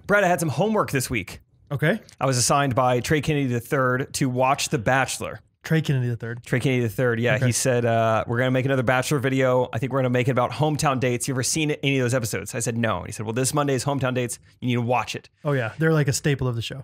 Brad, I had some homework this week. Okay. I was assigned by Trey Kennedy III to watch The Bachelor. Trey Kennedy III. Trey Kennedy III, yeah. Okay. He said, we're going to make another Bachelor video. I think we're going to make it about hometown dates. You ever seen any of those episodes? I said, no. And he said, well, this Monday is hometown dates. You need to watch it. Oh, yeah. They're like a staple of the show.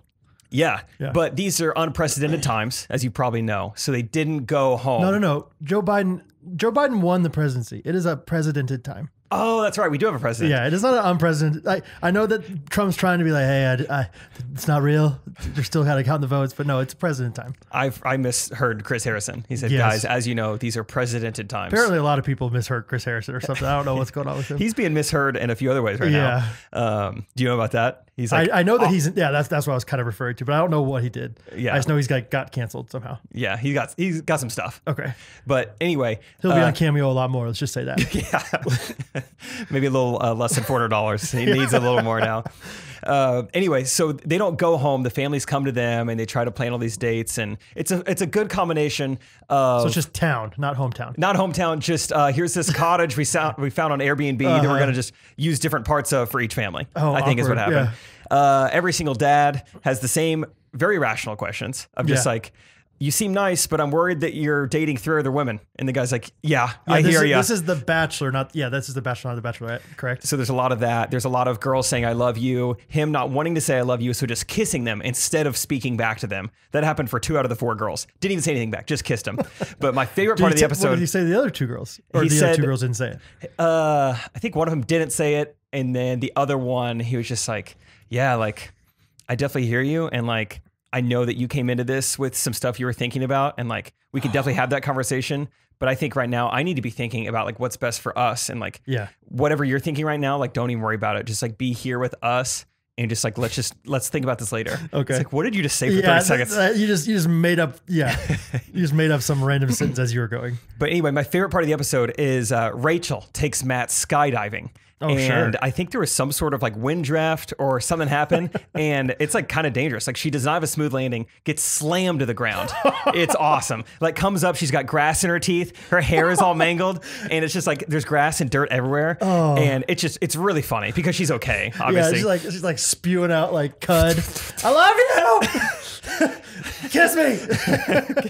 Yeah. But these are unprecedented times, as you probably know. So they didn't go home. No. Joe Biden won the presidency. It is a presidented time. Oh, that's right. We do have a president. Yeah, it is not an unprecedented. I know that Trump's trying to be like, hey, it's not real. You're still got to count the votes, but no, it's president time. I misheard Chris Harrison. He said, guys, as you know, these are presidented times. Apparently a lot of people misheard Chris Harrison or something. I don't know what's going on with him. He's being misheard in a few other ways right now. Do you know about that? He's like, I know that that's what I was kind of referring to, but I don't know what he did. Yeah. I just know he's got canceled somehow. Yeah, he's got some stuff. Okay. But anyway. He'll be on Cameo a lot more. Let's just say that. Yeah. Maybe a little less than $400. He needs a little more now. Anyway, so they don't go home. The families come to them and they try to plan all these dates. And it's a good combination of... So it's just town, not hometown. Not hometown. Just here's this cottage we found on Airbnb that we're going to just use different parts of for each family. Oh, I think awkward. is what happened. Yeah. Every single dad has the same very rational questions of just like, you seem nice, but I'm worried that you're dating 3 other women. And the guy's like, I hear you. This is The Bachelor, this is The Bachelor, not The Bachelorette, correct? So there's a lot of that. There's a lot of girls saying, I love you. Him not wanting to say, I love you. So just kissing them instead of speaking back to them. That happened for 2 out of the 4 girls. Didn't even say anything back, just kissed them. But my favorite part of the episode. What did he say to the other 2 girls? Or the other 2 girls didn't say it? I think one of them didn't say it. And then the other one, he was just like, yeah, like, I definitely hear you. And like, I know that you came into this with some stuff you were thinking about, and like we could definitely have that conversation. But I think right now I need to be thinking about like what's best for us, and like whatever you're thinking right now, like don't even worry about it. Just like be here with us, and just like let's think about this later. Okay. It's like, what did you just say for 30 seconds? You just made up you just made up some random sentence as you were going. But anyway, my favorite part of the episode is Rachel takes Matt skydiving. Oh, and I think there was some sort of like wind draft or something happened, and it's like kind of dangerous. Like she does not have a smooth landing, gets slammed to the ground. It's awesome. Like comes up, she's got grass in her teeth, her hair is all mangled, and it's just like there's grass and dirt everywhere. Oh. And it's really funny because she's okay, obviously. Yeah, she's like spewing out like cud. I love you. Kiss me.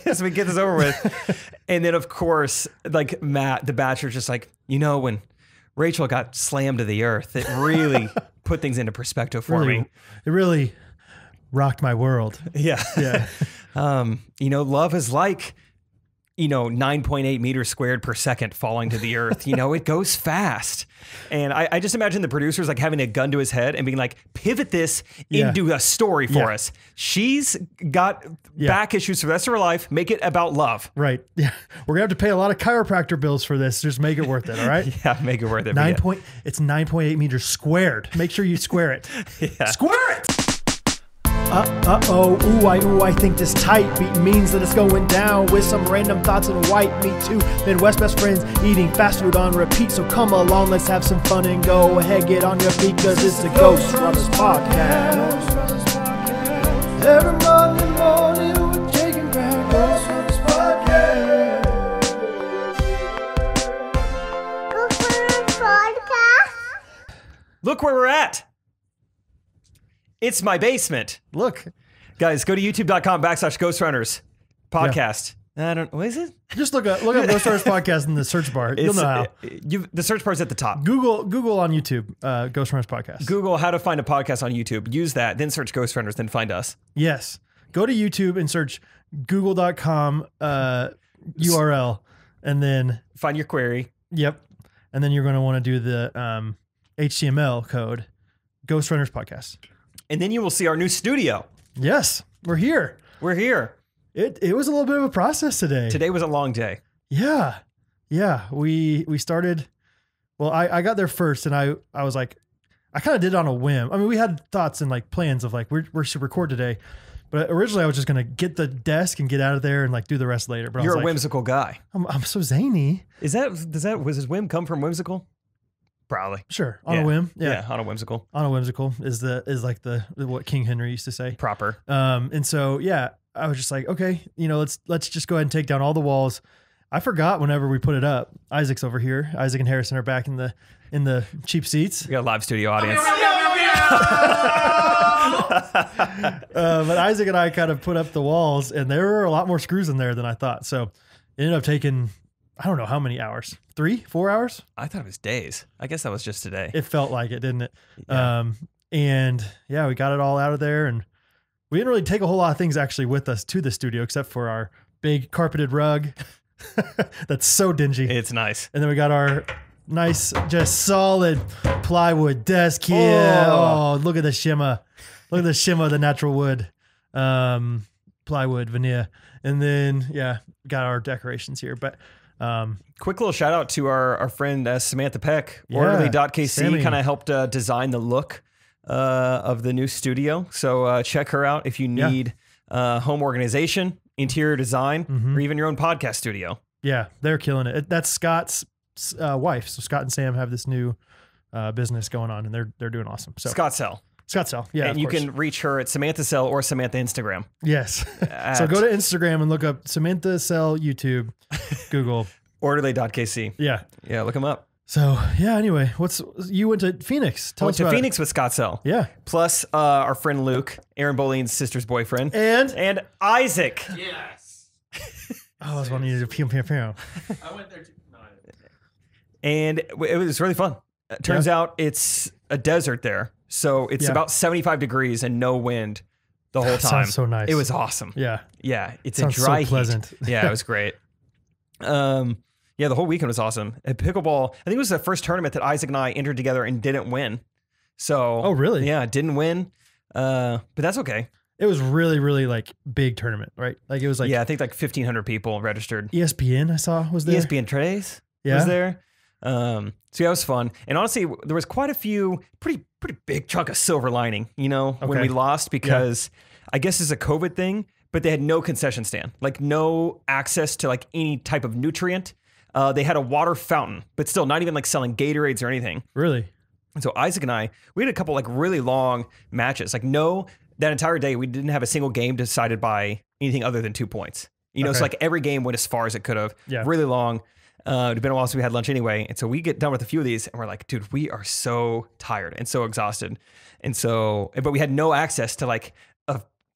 Kiss me, get this over with. And then of course, like Matt, the Bachelor's just like, when Rachel got slammed to the earth, it really put things into perspective for me. It really rocked my world. Yeah. Love is like, 9.8 meters squared per second falling to the earth. It goes fast. And I just imagine the producers like having a gun to his head and being like, pivot this into a story for us. She's got back issues for the rest of her life. Make it about love. Right. Yeah. We're going to have to pay a lot of chiropractor bills for this. Just make it worth it. All right. Make it worth it. It's 9.8 meters squared. Make sure you square it. Square it. I think this tight beat means that it's going down with some random thoughts and white meat too. Midwest best friends eating fast food on repeat. So come along, let's have some fun and go ahead, get on your feet, cause it's the Ghostrunners podcast. Every Monday morning we're taking back Ghostrunners podcast. Ghostrunners podcast. Look where we're at. It's my basement. Look. Guys, go to youtube.com/Ghostrunners podcast. I don't, what is it? Just look up Ghostrunners podcast in the search bar. You'll know how. The search bar is at the top. Google on YouTube, Ghostrunners podcast. Google how to find a podcast on YouTube. Use that, then search Ghostrunners, then find us. Yes. Go to YouTube and search google.com URL, and then find your query. Yep. And then you're going to want to do the HTML code, Ghostrunners podcast. And then you will see our new studio. Yes, we're here. We're here. It was a little bit of a process today. Today was a long day. Yeah. We started. Well, I got there first, and I was like, I kind of did it on a whim. I mean, we had thoughts and like plans of like we should record today, but originally I was just gonna get the desk and get out of there and like do the rest later. But you're a whimsical guy. I'm so zany. Was his whim come from whimsical? Probably. Sure. On a whim. Yeah. On a whimsical. On a whimsical is like what King Henry used to say. Proper. And so, I was just like, okay, let's just go ahead and take down all the walls. I forgot whenever we put it up. Isaac's over here. Isaac and Harrison are back in the cheap seats. We got a live studio audience. But Isaac and I kind of put up the walls, and there were a lot more screws in there than I thought. So it ended up taking, I don't know how many hours, 3-4 hours. I thought it was days. I guess that was just today. It felt like it, didn't it? Yeah. And yeah, we got it all out of there, and we didn't really take a whole lot of things actually with us to the studio, except for our big carpeted rug. That's so dingy. It's nice. And then we got our nice, just solid plywood desk here. Oh, look at the shimmer. Look at the shimmer of the natural wood. Plywood, veneer. And then, yeah, got our decorations here. But quick little shout out to our friend Samantha Peck. Yeah, Orderly.kc kind of helped design the look of the new studio. So check her out if you need home organization, interior design, or even your own podcast studio. Yeah, they're killing it. That's Scott's wife. So Scott and Sam have this new business going on, and they're doing awesome. So Scott Cell. Yeah. And you can reach her at Samantha Cell or Samantha Instagram. Yes. So go to Instagram and look up Samantha Cell YouTube, Google. Orderly.kc. Yeah. Yeah, look them up. So yeah, anyway, you went to Phoenix. Tell us about Phoenix with Scott Cell. Yeah. Plus our friend Luke, Aaron Boleyn's sister's boyfriend. And Isaac. Yes. I was wanting you to pew. I went there too. No, I didn't. And it was really fun. It turns out it's a desert there. So it's about 75 degrees and no wind the whole time. Sounds so nice. It was awesome. Yeah. Yeah. It's Sounds a dry so pleasant. heat. Yeah, it was great. Yeah, the whole weekend was awesome. At Pickleball, I think it was the first tournament that Isaac and I entered together and didn't win. So, oh, really? Yeah, didn't win. But that's okay. It was really, really like big tournament, right? Like it was like, yeah, I think like 1,500 people registered. ESPN I saw was there. ESPN Trace was there. So yeah, it was fun. And honestly, there was quite a few pretty big chunk of silver lining, when we lost, because I guess it's a COVID thing, but they had no concession stand, like no access to like any type of nutrient. They had a water fountain, but still not even like selling Gatorades or anything. Really? And so Isaac and I, we had a couple like really long matches. Like that entire day, we didn't have a single game decided by anything other than 2 points. So like every game went as far as it could have. Yeah. Really long. It'd been a while since we had lunch anyway. And so we get done with a few of these and we're like, dude, we are so tired and so exhausted. And so, but we had no access to like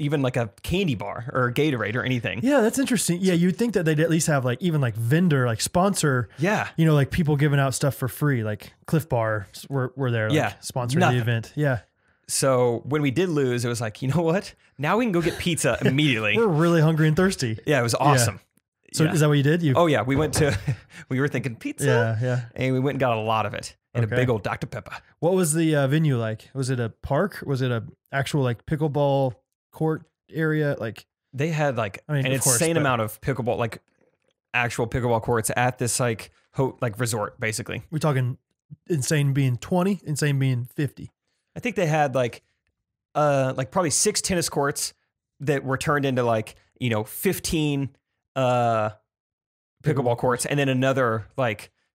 even like a candy bar or a Gatorade or anything. Yeah, that's interesting. Yeah, you'd think that they'd at least have like even like vendor, like sponsor. Yeah. Like people giving out stuff for free, like Cliff Bar were there, like sponsoring the event. Yeah. So when we did lose, it was like, you know what? Now we can go get pizza immediately. We're really hungry and thirsty. Yeah, it was awesome. Yeah. So is that what you did? Oh yeah, we went to, we were thinking pizza. Yeah. And we went and got a lot of it in a big old Dr. Pepper. What was the venue like? Was it a park? Was it a actual like pickleball court area? Like they had like an insane amount of pickleball, like actual pickleball courts at this like resort, basically. We're talking insane being 20, insane being 50. I think they had like probably 6 tennis courts that were turned into 15 pickleball courts, and then another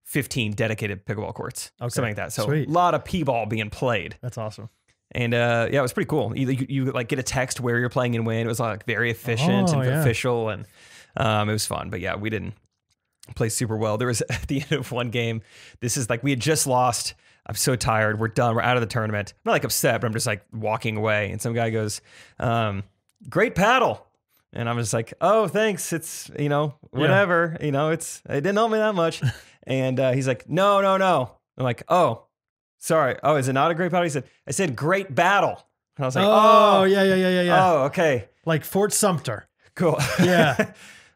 15 dedicated pickleball courts, something like that. So sweet. A lot of p-ball being played. That's awesome. And it was pretty cool. You get a text where you're playing and when. It was very efficient and official, and it was fun. But yeah, we didn't play super well. There was at the end of one game, this is we had just lost. I'm so tired. We're done. We're out of the tournament. I'm not upset, but I'm just walking away. And some guy goes, great paddle. And I'm just like, oh, thanks. It's, whatever, it didn't help me that much. And he's like, no. I'm like, oh, sorry. Oh, is it not a great paddle? I said great battle. And I was like, oh, yeah. Oh, okay. Like Fort Sumter. Cool. Yeah.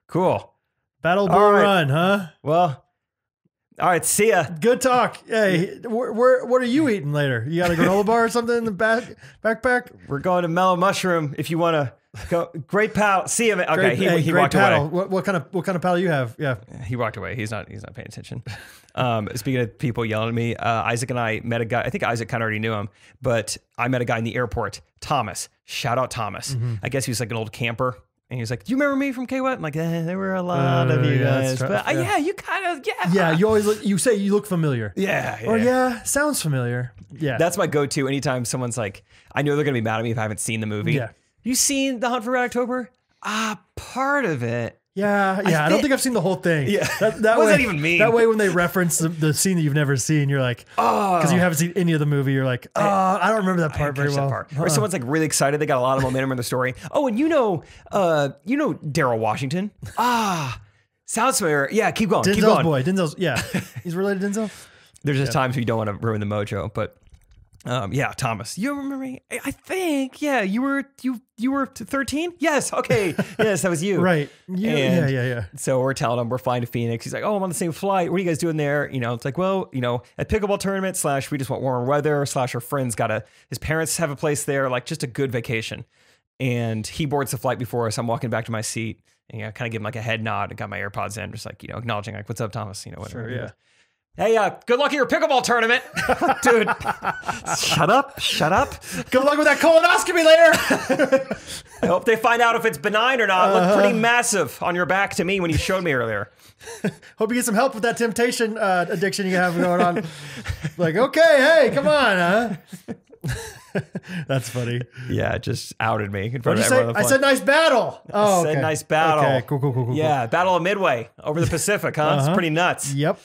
Cool. Battle Bull Run, huh? Well, all right, see ya. Good talk. Hey, what are you eating later? You got a granola bar or something in the backpack? We're going to Mellow Mushroom if you want to go. Great paddle. See ya, man. Okay, he great walked paddle. away. What kind of paddle you have? Yeah. He walked away. He's not paying attention. Speaking of people yelling at me, Isaac and I met a guy. I think Isaac kind of already knew him, but I met a guy in the airport, Thomas. Shout out Thomas. Mm-hmm. I guess he was an old camper. And he was like, do you remember me from K-What? I'm like, there were a lot of you guys. But you kind of, Yeah, you always you say you look familiar. Yeah. Or sounds familiar. Yeah. That's my go-to anytime someone's like, I know they're going to be mad at me if I haven't seen the movie. Yeah. You seen The Hunt for Red October? Part of it. Yeah, I don't think I've seen the whole thing. Yeah. That What does way, that even mean? That way, when they reference the scene that you've never seen, you're like, because you haven't seen any of the movie, you're like, I don't remember that part very well. Or someone's like really excited, they got a lot of momentum in the story. Oh, and you know Daryl Washington. Sounds familiar. Yeah, keep going. Denzel's keep going. boy. Denzel's, yeah. He's related to Denzel? There's just times we don't want to ruin the mojo, but yeah, Thomas, you remember me? I think, yeah, you were 13? Yes, okay, yes, that was you. Right. Yeah. So we're telling him we're flying to Phoenix. He's like, oh, I'm on the same flight. What are you guys doing there? You know, it's like, well, you know, a pickleball tournament / we just want warmer weather / our friends his parents have a place there, like just a good vacation. And he boards the flight before us. I'm walking back to my seat and kind of give him like a head nod and got my AirPods in, just like, you know, acknowledging like, what's up, Thomas? You know, whatever. Sure, yeah. Hey, good luck at your pickleball tournament. Dude, shut up. Good luck with that colonoscopy later. I hope they find out if it's benign or not. It looked pretty massive on your back to me when you showed me earlier. Hope you get some help with that temptation addiction you have going on. Like, okay, hey, come on, huh? That's funny. Yeah, it just outed me in front What'd of you say? everyone on the I said nice battle. Oh, said okay. nice battle. Okay, cool. Yeah, Battle of Midway over the Pacific, huh? It's pretty nuts. Yep.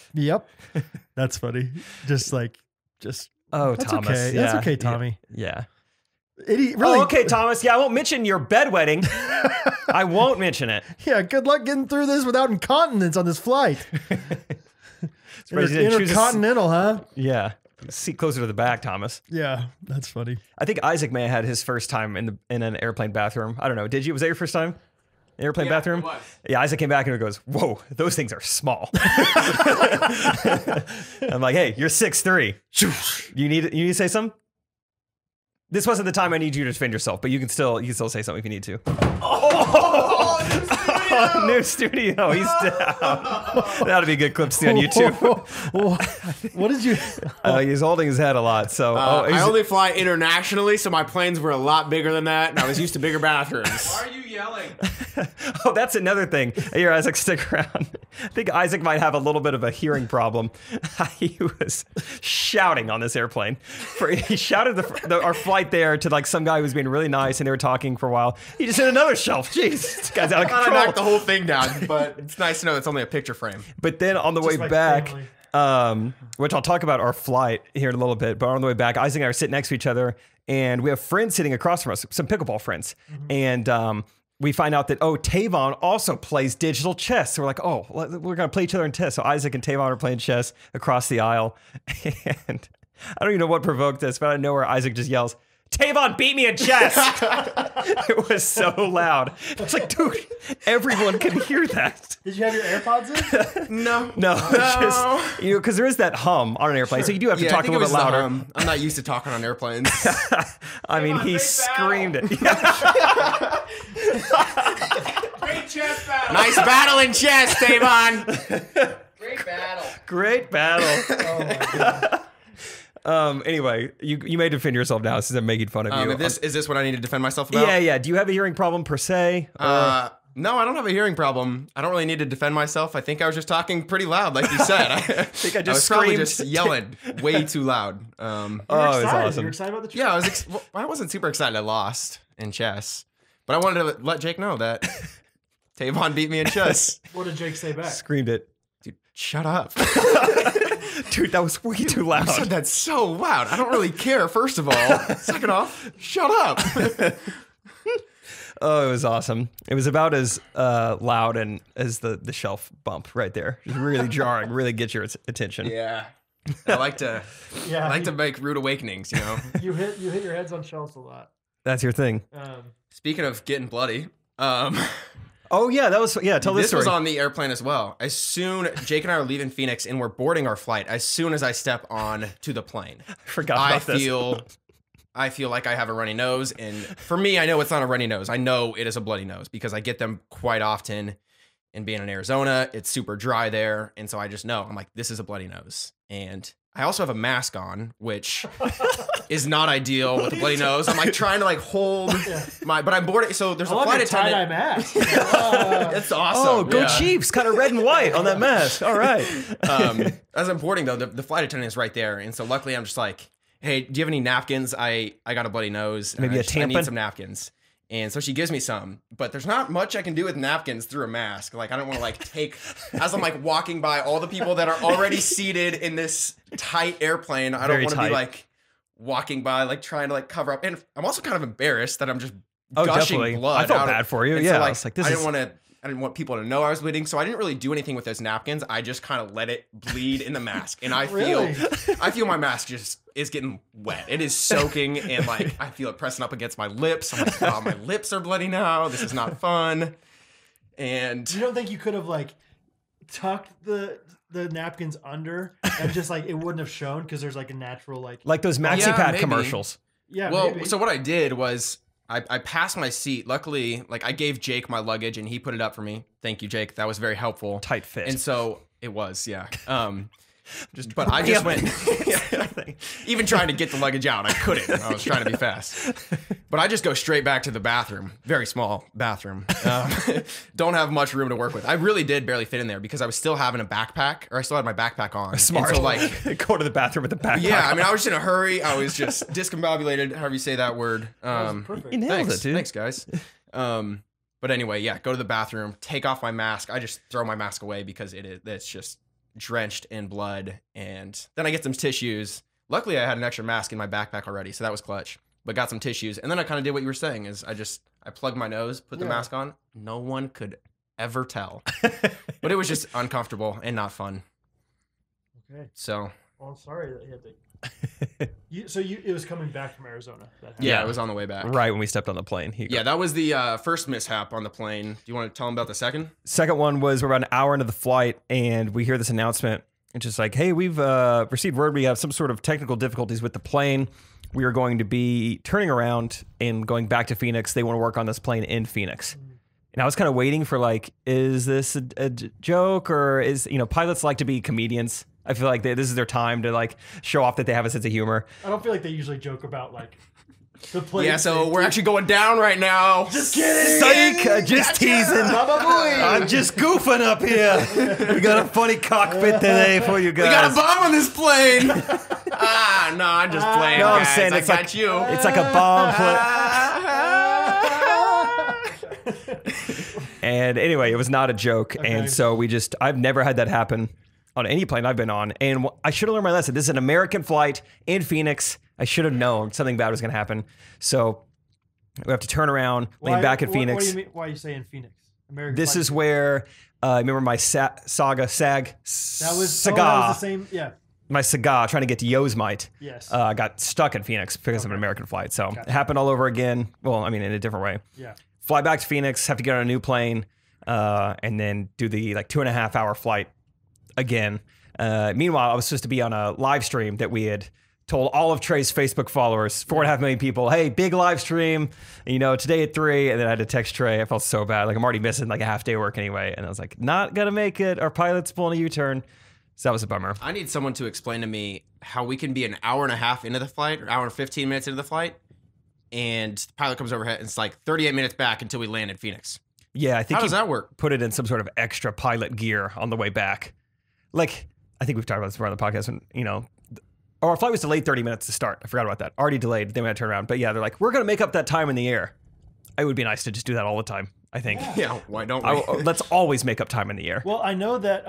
That's funny. Oh, That's Thomas. okay. Yeah. That's okay, Tommy. Yeah. Really? Oh, okay, Thomas. Yeah, I won't mention your bedwetting. I won't mention it. Yeah, good luck getting through this without incontinence on this flight. Intercontinental, huh? Yeah. Seat closer to the back, Thomas. Yeah, that's funny. I think Isaac may have had his first time in an airplane bathroom. I don't know. Did you? Was that your first time? Airplane bathroom? It was. Yeah, Isaac came back and goes, whoa, those things are small. I'm like, hey, you're 6'3". You need to say something? This wasn't the time I need you to defend yourself, but you can still say something if you need to. Oh, new studio. He's down. That'll be a good clip to see on YouTube. What did you? He's holding his head a lot. So I only fly internationally, so my planes were a lot bigger than that, and I was used to bigger bathrooms. Why are you yelling? Oh, that's another thing. Here, Isaac, stick around. I think Isaac might have a little bit of a hearing problem. He was shouting on this airplane. He shouted our flight there to like some guy who was being really nice, and they were talking for a while. He just hit another shelf. Jeez, this guy's out of I control. knocked the whole thing down, but it's nice to know it's only a picture frame. But then on the way like back, family. which I'll talk about our flight here in a little bit, but on the way back, Isaac and I are sitting next to each other, and we have friends sitting across from us, some pickleball friends. And we find out that, Tavon also plays digital chess. So we're like, we're going to play each other in chess. So Isaac and Tavon are playing chess across the aisle. And I don't even know what provoked this, but out of nowhere, Isaac just yells, Tavon beat me in chess. It was so loud. It's like, dude, everyone can hear that. Did you have your AirPods in? No. Just, because there is that hum on an airplane, so you do have to talk a little bit louder. I'm not used to talking on airplanes. I mean, he great screamed it. Great chess battle. Nice battle in chess, Tavon. Great battle. Great battle. Oh my god. Anyway, you may defend yourself now since I'm making fun of you. Is this what I need to defend myself about? Yeah. Do you have a hearing problem per se? No, I don't have a hearing problem. I don't really need to defend myself. I think I was just talking pretty loud, like you said. I think I was just probably screamed. just yelling way too loud. It was awesome. You're excited about the trip? Yeah, I wasn't super excited I lost in chess, but I wanted to let Jake know that Tavon beat me in chess. What did Jake say back? Screamed it. Dude, shut up. Dude, that was way too loud. I said that's so loud. I don't really care, first of all. Second off, shut up. Oh, it was awesome. It was about as loud and as the shelf bump right there. Just really jarring, really get your attention. Yeah. I like to make rude awakenings, you know. You hit your heads on shelves a lot. That's your thing. Speaking of getting bloody, Oh yeah, tell this story. This was on the airplane as well. As soon Jake and I are leaving Phoenix and we're boarding our flight, as soon as I step on to the plane, I forgot about this. I feel like I have a runny nose, and for me, I know it's not a runny nose. I know it is a bloody nose because I get them quite often. And being in Arizona, it's super dry there, and so I just know I'm like, this is a bloody nose. And I also have a mask on, which is not ideal with a bloody nose. I'm like trying to like hold but I'm boarding. So there's a flight attendant. Tie-dye mask. That's awesome. Oh, go yeah. Chiefs! Kind of red and white on that mask. All right. As I'm boarding though, the flight attendant is right there, and so luckily I'm just like, hey, do you have any napkins? I got a bloody nose. Maybe a tampon? I need some napkins. And so she gives me some, but there's not much I can do with napkins through a mask. Like I don't want to like take, as I'm like walking by all the people that are already seated in this tight airplane. I don't Very want to be tight. like walking by, like trying to like cover up. And I'm also kind of embarrassed that I'm just Oh, gushing definitely. blood. I felt out of- bad for you. and Yeah, so, I like, was like, this I is- didn't want people to know I was bleeding, so I didn't really do anything with those napkins. I just kind of let it bleed in the mask, and I Really? feel my mask just is getting wet. It is soaking, and like I feel it pressing up against my lips. I'm like, oh, my lips are bloody now. This is not fun. And You don't think you could have like tucked the napkins under and just like it wouldn't have shown because there's like a natural Like those Maxi Yeah, Pad maybe. commercials. yeah. well, maybe. so what I did was I passed my seat. Luckily, like I gave Jake my luggage, and he put it up for me. Thank you, Jake. That was very helpful. Tight fit. And so it was, yeah. But I just went, even trying to get the luggage out, I couldn't. I was trying to be fast. But I just go straight back to the bathroom. Very small bathroom. Don't have much room to work with. I really did barely fit in there because I was still having a backpack, or I still had my backpack on. And Smart. so like, Go to the bathroom with the backpack. yeah, I mean, I was just in a hurry. I was just discombobulated, however you say that word. That was perfect. You nailed Thanks, it, dude. thanks, guys. But anyway, yeah, go to the bathroom, take off my mask. I just throw my mask away because it's just drenched in blood. And then I get some tissues. Luckily, I had an extra mask in my backpack already, so that was clutch. But got some tissues, and then I kind of did what you were saying. Is I plugged my nose, put the Yeah. mask on. No one could ever tell, but it was just uncomfortable and not fun. Okay. So Well, I'm sorry that you had to. It was coming back from Arizona. That happened. yeah, Yeah. it was on the way back. Right when we stepped on the plane. Yeah, that was the first mishap on the plane. Do you want to tell them about the second? Second one was we're about an hour into the flight, and we hear this announcement. It's just like, hey, we've received word we have some sort of technical difficulties with the plane. We are going to be turning around and going back to Phoenix. They want to work on this plane in Phoenix. And I was kind of waiting for like, is this a joke, or is, pilots like to be comedians. I feel like this is their time to like show off that they have a sense of humor. I don't feel like they usually joke about like the plane. Yeah, so we're actually going down right now. just kidding. Psych, just teasing. I'm just goofing up here. We got a funny cockpit today for you guys. We got a bomb on this plane. No, I'm just playing, No, I'm guys. saying I it's got like you. It's like a bomb. And anyway, it was not a joke. Okay. And so I've never had that happen on any plane I've been on. And I should have learned my lesson. This is an American flight in Phoenix. I should have known something bad was going to happen. So we have to turn around, land back in Phoenix. What do you mean? Why are you saying Phoenix? American. This flag- is where, remember my SAG, that was Saga, that was the same. Yeah. my Saga trying to get to Yosemite. Yes. Got stuck in Phoenix because of an American flight. So Gotcha. it happened all over again. Well, I mean, in a different way. Yeah. Fly back to Phoenix, have to get on a new plane, and then do the 2.5 hour flight again. Meanwhile, I was supposed to be on a live stream that we had told all of Trey's Facebook followers, 4.5 million people, hey, big live stream, today at 3. And then I had to text Trey. I felt so bad. Like I'm already missing like a half day of work anyway. And I was like, not gonna make it. Our pilot's pulling a U-turn. So that was a bummer. I need someone to explain to me how we can be an hour and a half into the flight, or hour and 15 minutes into the flight, and the pilot comes overhead and it's like 38 minutes back until we land in Phoenix. Yeah, I think How does that work? put it in some sort of extra pilot gear on the way back. Like, I think we've talked about this before on the podcast when, our flight was delayed 30 minutes to start. I forgot about that. Already delayed. Then we had to turn around. But yeah, they're like, we're going to make up that time in the air. It would be nice to just do that all the time, I think. Yeah, why don't we? Let's always make up time in the air. Well, I know that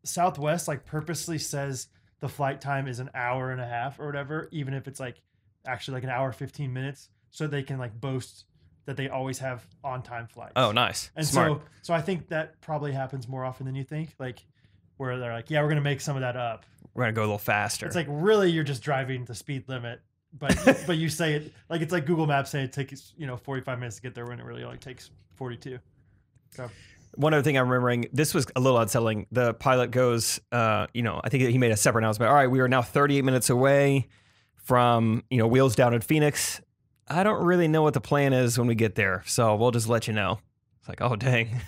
Southwest like purposely says the flight time is an hour and a half or whatever, even if it's like actually like an hour 15 minutes, so they can like boast that they always have on time flights. Oh, nice. and Smart. so I think that probably happens more often than you think. Like where they're like, yeah, we're gonna make some of that up. We're going to go a little faster. It's like really you're just driving the speed limit, but you say it like it's like Google Maps saying it takes 45 minutes to get there when it really only takes 42. So One other thing I'm remembering, this was a little unsettling. The pilot goes, I think he made a separate announcement. All right, we are now 38 minutes away from, wheels down in Phoenix. I don't really know what the plan is when we get there, so we'll just let you know. It's like, oh, dang.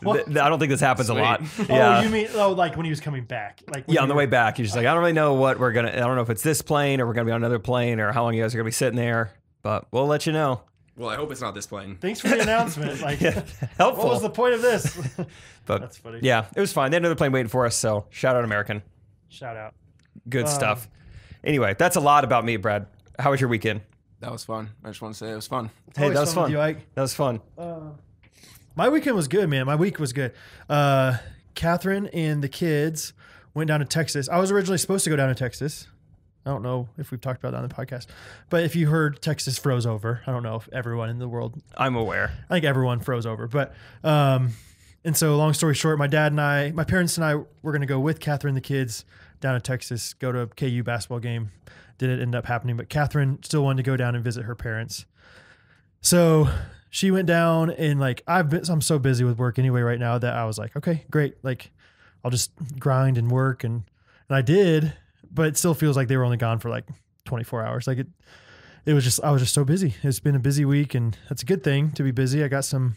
What? I don't think this happens Sweet. a lot. Oh, Yeah. you mean like when he was coming back? Like when Yeah, on you the were- way back, he's just like, I don't really know what we're going to, I don't know if it's this plane or we're going to be on another plane or how long you guys are going to be sitting there, but we'll let you know. Well, I hope it's not this plane. Thanks for the announcement. Like, Yeah, helpful. what was the point of this? But That's funny. yeah, it was fine. They had another plane waiting for us, so shout out American. Shout out. Good stuff. Anyway, that's a lot about me, Brad. How was your weekend? That was fun. I just want to say it was fun. Hey, Always that was fun fun. with you, Ike. That was fun. My weekend was good, man. My week was good. Catherine and the kids went down to Texas. I was originally supposed to go down to Texas. I don't know if we've talked about that on the podcast, but if you heard Texas froze over, I don't know if everyone in the world, I'm aware. I think everyone froze over, but, and so long story short, my parents and I were going to go with Catherine and the kids down to Texas, go to a KU basketball game. Didn't end up happening, but Catherine still wanted to go down and visit her parents. So she went down and like, I'm so busy with work anyway right now that I was like, okay, great. Like I'll just grind and work. And I did, but it still feels like they were only gone for like 24 hours. Like I was just so busy. It's been a busy week and that's a good thing to be busy. I got some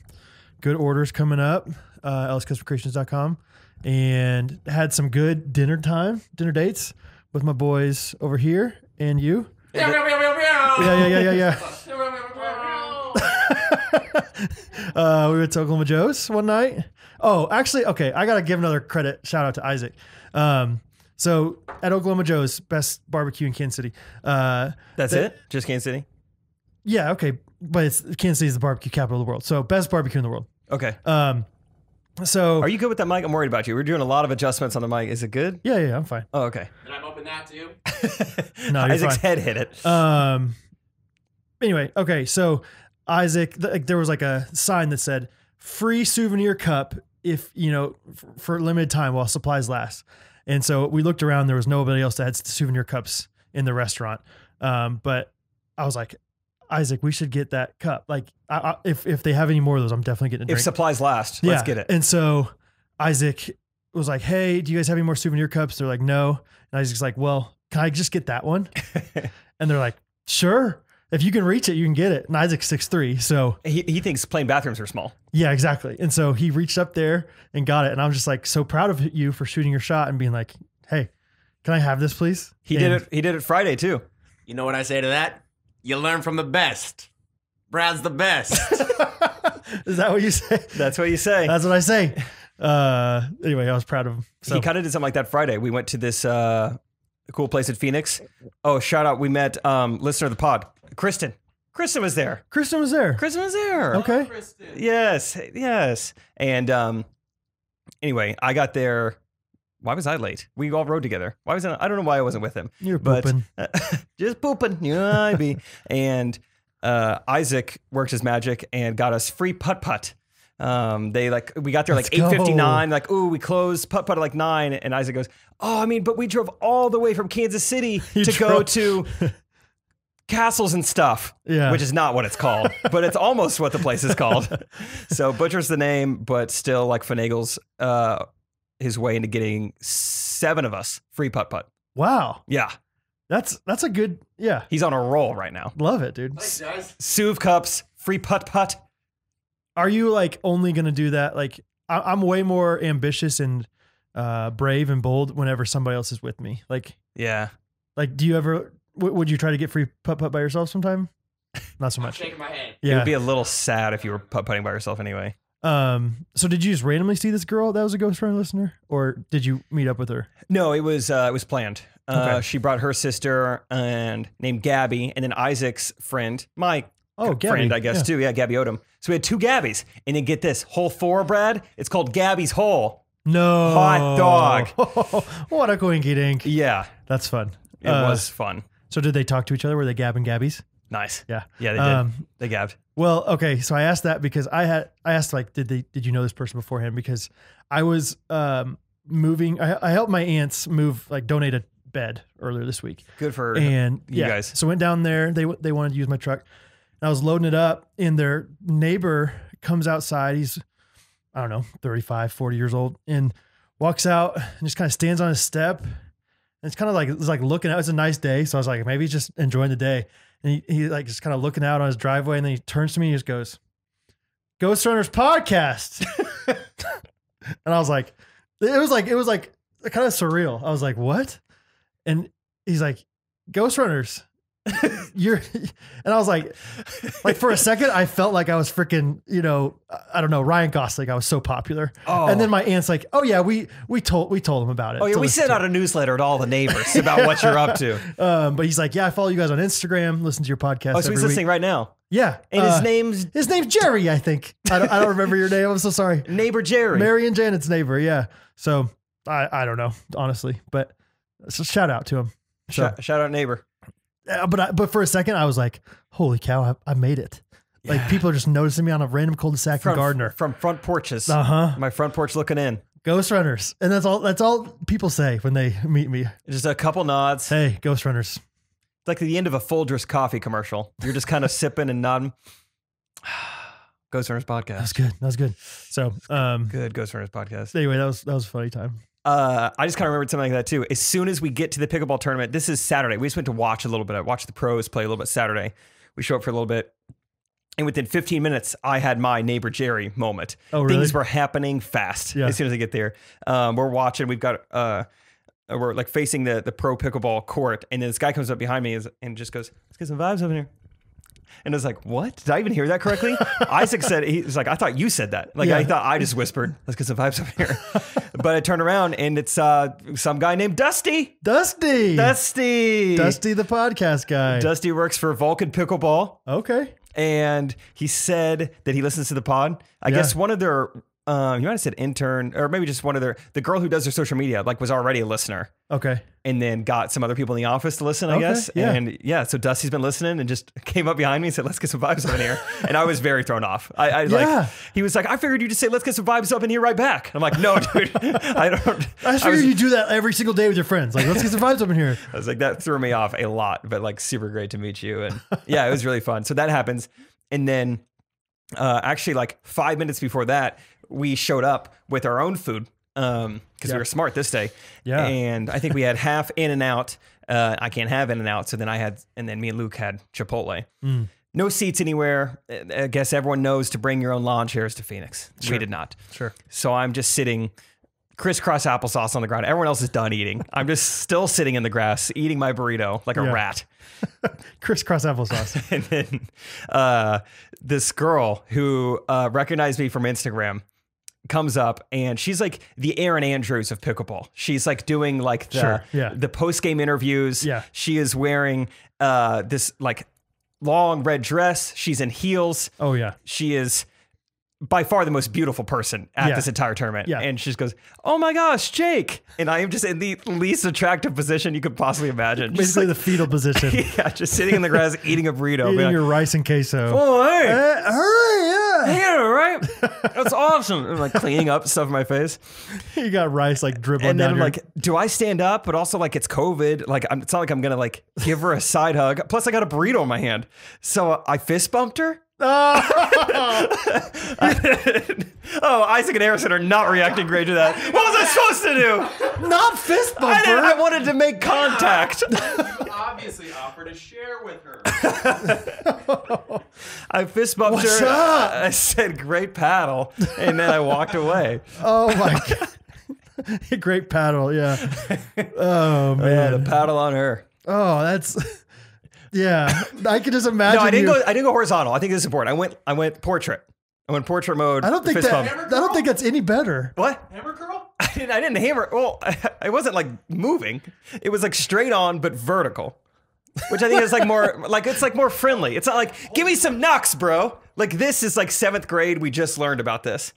good orders coming up, elliscustomcreations.com, and had some good dinner dates with my boys over here and you. Yeah. We went to Oklahoma Joe's one night. Oh, actually, okay. I got to give another shout out to Isaac. So at Oklahoma Joe's, best barbecue in Kansas City. That's it? Just Kansas City? Yeah. Okay. But Kansas City is the barbecue capital of the world. So best barbecue in the world. Okay. So are you good with that mic? I'm worried about you. We're doing a lot of adjustments on the mic. Is it good? Yeah, I'm fine. Oh, okay. Did I open that too? No, you're Isaac's fine. head hit it. Anyway, okay. So Isaac, there was like a sign that said free souvenir cup if, for limited time while supplies last. And so we looked around, there was nobody else that had souvenir cups in the restaurant. But I was like, Isaac, we should get that cup. Like if they have any more of those, I'm definitely getting a drink. If supplies last, let's get it. And so Isaac was like, hey, do you guys have any more souvenir cups? They're like, no. And Isaac's like, well, can I just get that one? And they're like, sure. If you can reach it, you can get it. And Isaac's 6'3", so he thinks plain bathrooms are small. yeah, exactly. And so he reached up there and got it. And I'm just like so proud of you for shooting your shot and being like, hey, can I have this, please? He did it Friday too. You know what I say to that? You learn from the best. Brad's the best. Is that what you say? That's what you say. That's what I say. Anyway, I was proud of him. So He kind of did something like that Friday. We went to this cool place in Phoenix. Oh, shout out. We met listener of the pod, Kristen. Kristen was there. Kristen was there. Okay. Kristen. Yes. And anyway, I got there. Why was I late? We all rode together. Why was I don't know why I wasn't with him. You were But pooping. just pooping. You know I be. And Isaac worked his magic and got us free putt-putt. We got there like Let's go. 8:59. Like, ooh, we closed putt-putt at like 9. And Isaac goes, oh, I mean, but we drove all the way from Kansas City to go to castles and stuff. Yeah. Which is not what it's called, but it's almost what the place is called. So butchers the name, but still like finagles his way into getting 7 of us free putt-putt. Wow. Yeah. That's a good, yeah. He's on a roll right now. Love it, dude. Thanks, guys. Suv cups, free putt-putt. Are you like only going to do that? Like I'm way more ambitious and brave and bold whenever somebody else is with me. Like Yeah. do you ever, would you try to get free putt-putt by yourself sometime? Not so I'm much. shaking my head. It Yeah. would be a little sad if you were putt-putting by yourself anyway. So did you just randomly see this girl that was a Ghostrunners listener, or did you meet up with her? No, it was planned. Okay. She brought her sister and named Gabby, and then Isaac's friend, my Gabby. friend, I guess too. Yeah, Gabby Odom. So we had 2 Gabbies, and then get this hole 4, Brad. It's called Gabby's Hole. No. Hot dog. What a coinky dink. Yeah, That's fun. it was fun. So did they talk to each other? Were they Gab and Gabbies? Nice. Yeah. Yeah, they did. They gabbed. Well, okay. So I asked that because I asked like, did you know this person beforehand? Because I was moving. I helped my aunts move, like donate a bed earlier this week. Good for And you yeah, guys. So went down there. They wanted to use my truck. And I was loading it up, and their neighbor comes outside. He's, I don't know, 35, 40 years old, and walks out and just kind of stands on his step. And it's kind of like, it's like looking out. It's a nice day. So I was like, maybe he's just enjoying the day. And he like just kind of looking out on his driveway, and then he turns to me and he just goes, Ghostrunners podcast. And I was like, it was like kind of surreal. I was like, what? And he's like, Ghostrunners. and I was like for a second, I felt like I was freaking, I don't know, Ryan Gosling. I was so popular. Oh. And then my aunt's like, oh yeah, we told him about it. Oh yeah, we sent out a newsletter to all the neighbors about what you're up to. But he's like, yeah, I follow you guys on Instagram, listen to your podcast. Oh, so he's every listening week. right now. Yeah. And his name's Jerry, I think. I don't remember your name. I'm so sorry. Neighbor Jerry. Mary and Janet's neighbor. Yeah. So I don't know, honestly, but so shout out to him. So, Shout out neighbor. but for a second I was like, holy cow, I made it. Yeah. Like people are just noticing me on a random cul-de-sac in Gardner. From front porches. Uh-huh. My front porch looking in. Ghostrunners. And that's all people say when they meet me. Just a couple nods. Hey, Ghostrunners. It's like the end of a Folgers coffee commercial. You're just kind of sipping and nodding. Ghostrunners podcast. That was good. So Good Ghostrunners podcast. anyway, that was a funny time. I just kind of remembered something like that too. As soon as we get to the pickleball tournament, this is Saturday. We just went to watch a little bit. I watched the pros play a little bit Saturday. We show up for a little bit. And within 15 minutes, I had my neighbor Jerry moment. Oh, really? Things were happening fast as soon as I get there. We're watching. We've got we're like facing the pro pickleball court, and then this guy comes up behind me and just goes, "Let's get some vibes over here." And I was like, "What? Did I even hear that correctly?" Isaac said, "He was like, I thought you said that. Like, Yeah. I thought I just whispered, let's get some vibes over here." But I turned around and it's some guy named Dusty. Dusty the podcast guy. Dusty works for Vulcan Pickleball. Okay. And he said that he listens to the pod. I guess one of their, you might have said intern, or maybe just one of the girl who does their social media, like was already a listener. Okay. And then got some other people in the office to listen, I guess. Yeah. And yeah, so Dusty's been listening and just came up behind me and said, let's get some vibes up in here. And I was very thrown off. Like, he was like, I figured you just say, let's get some vibes up in here right back. I'm like, no, dude, I don't. I figured you do that every single day with your friends. Like, let's get some vibes up in here. I was like, that threw me off a lot, but like super great to meet you. And yeah, it was really fun. So that happens. And then actually like 5 minutes before that, we showed up with our own food because we were smart this day. Yeah. And I think we had half In-N-Out. I can't have In-N-Out. So then and then me and Luke had Chipotle. No seats anywhere. I guess everyone knows to bring your own lawn chairs to Phoenix. Sure. We did not. Sure. So I'm just sitting crisscross applesauce on the ground. Everyone else is done eating. I'm just still sitting in the grass, eating my burrito like a rat. Crisscross applesauce. And then this girl who recognized me from Instagram comes up and she's like the Erin Andrews of pickleball. She's like doing like the post-game interviews. Yeah. She is wearing this like long red dress. She's in heels. Oh yeah. She is by far the most beautiful person at this entire tournament. Yeah. And she just goes, oh my gosh, Jake. And I am just in the least attractive position you could possibly imagine. Basically the fetal position. Yeah, just sitting in the grass, eating a burrito. Eating your rice and queso. Oh, hey. Hurry, yeah, right? That's awesome. I'm like cleaning up stuff in my face. You got rice like dribbling and then down I'm like, do I stand up? But also like it's COVID. Like it's not like I'm going to like give her a side hug. Plus I got a burrito in my hand. So I fist bumped her. Oh, Isaac and Harrison are not reacting great to that. What was I supposed to do? Not fist bump her. I wanted to make contact. You obviously offered to share with her. I fist bumped her. I said, great paddle. And then I walked away. Oh my God. Great paddle. Yeah. Oh man. The paddle on her. Oh, that's... Yeah, I can just imagine. No, I didn't go horizontal. I think this is important. I went portrait. I went portrait mode. I don't think that's any better. What? Hammer curl? I didn't hammer. Well, I wasn't like moving. It was like straight on but vertical, which I think is like more like it's like more friendly. It's not like give me some knocks, bro. Like this is like 7th grade. We just learned about this,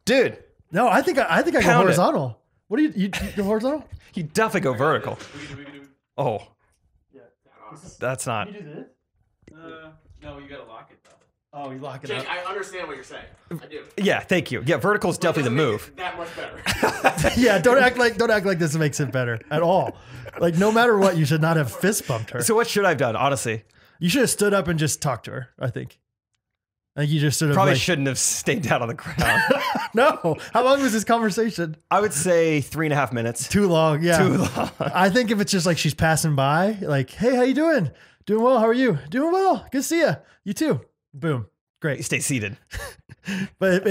dude. No, I think I go horizontal. What do you go horizontal? You definitely go vertical. Oh. Awesome. That's not. Can you do this? No, you gotta lock it though. Oh, you lock it Jake, up. I understand what you're saying. I do. Yeah, thank you. Yeah, vertical is definitely the move. That much better. Yeah, don't act like this makes it better at all. Like no matter what, you should not have fist bumped her. So what should I have done? Honestly, you should have stood up and just talked to her. I think you just sort of probably shouldn't have stayed down on the ground. No. How long was this conversation? I would say 3.5 minutes. Too long. Yeah. Too long. I think if it's just like she's passing by, like, hey, how you doing? Doing well. How are you? Doing well. Good to see you. You too. Boom. Great. Stay seated. But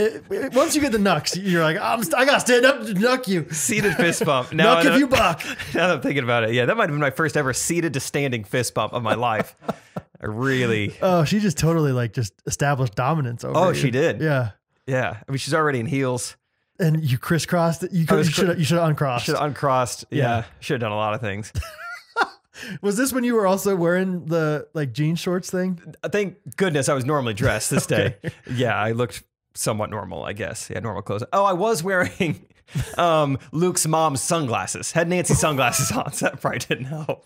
once you get the knucks, you're like, I gotta stand up to knuck you. Seated fist bump. Knuck if you buck. Now that I'm thinking about it, yeah, that might have been my first ever seated to standing fist bump of my life. I really. Oh, she just totally like just established dominance over you. She did. Yeah. Yeah. I mean, she's already in heels. And you crisscrossed it. You should have uncrossed. Should have uncrossed. Yeah. Should have done a lot of things. Was this when you were also wearing the like jean shorts thing? Thank goodness I was normally dressed this day. Yeah, I looked somewhat normal, I guess. Yeah, normal clothes. Oh, I was wearing Luke's mom's sunglasses. Had Nancy sunglasses on, so that probably didn't help.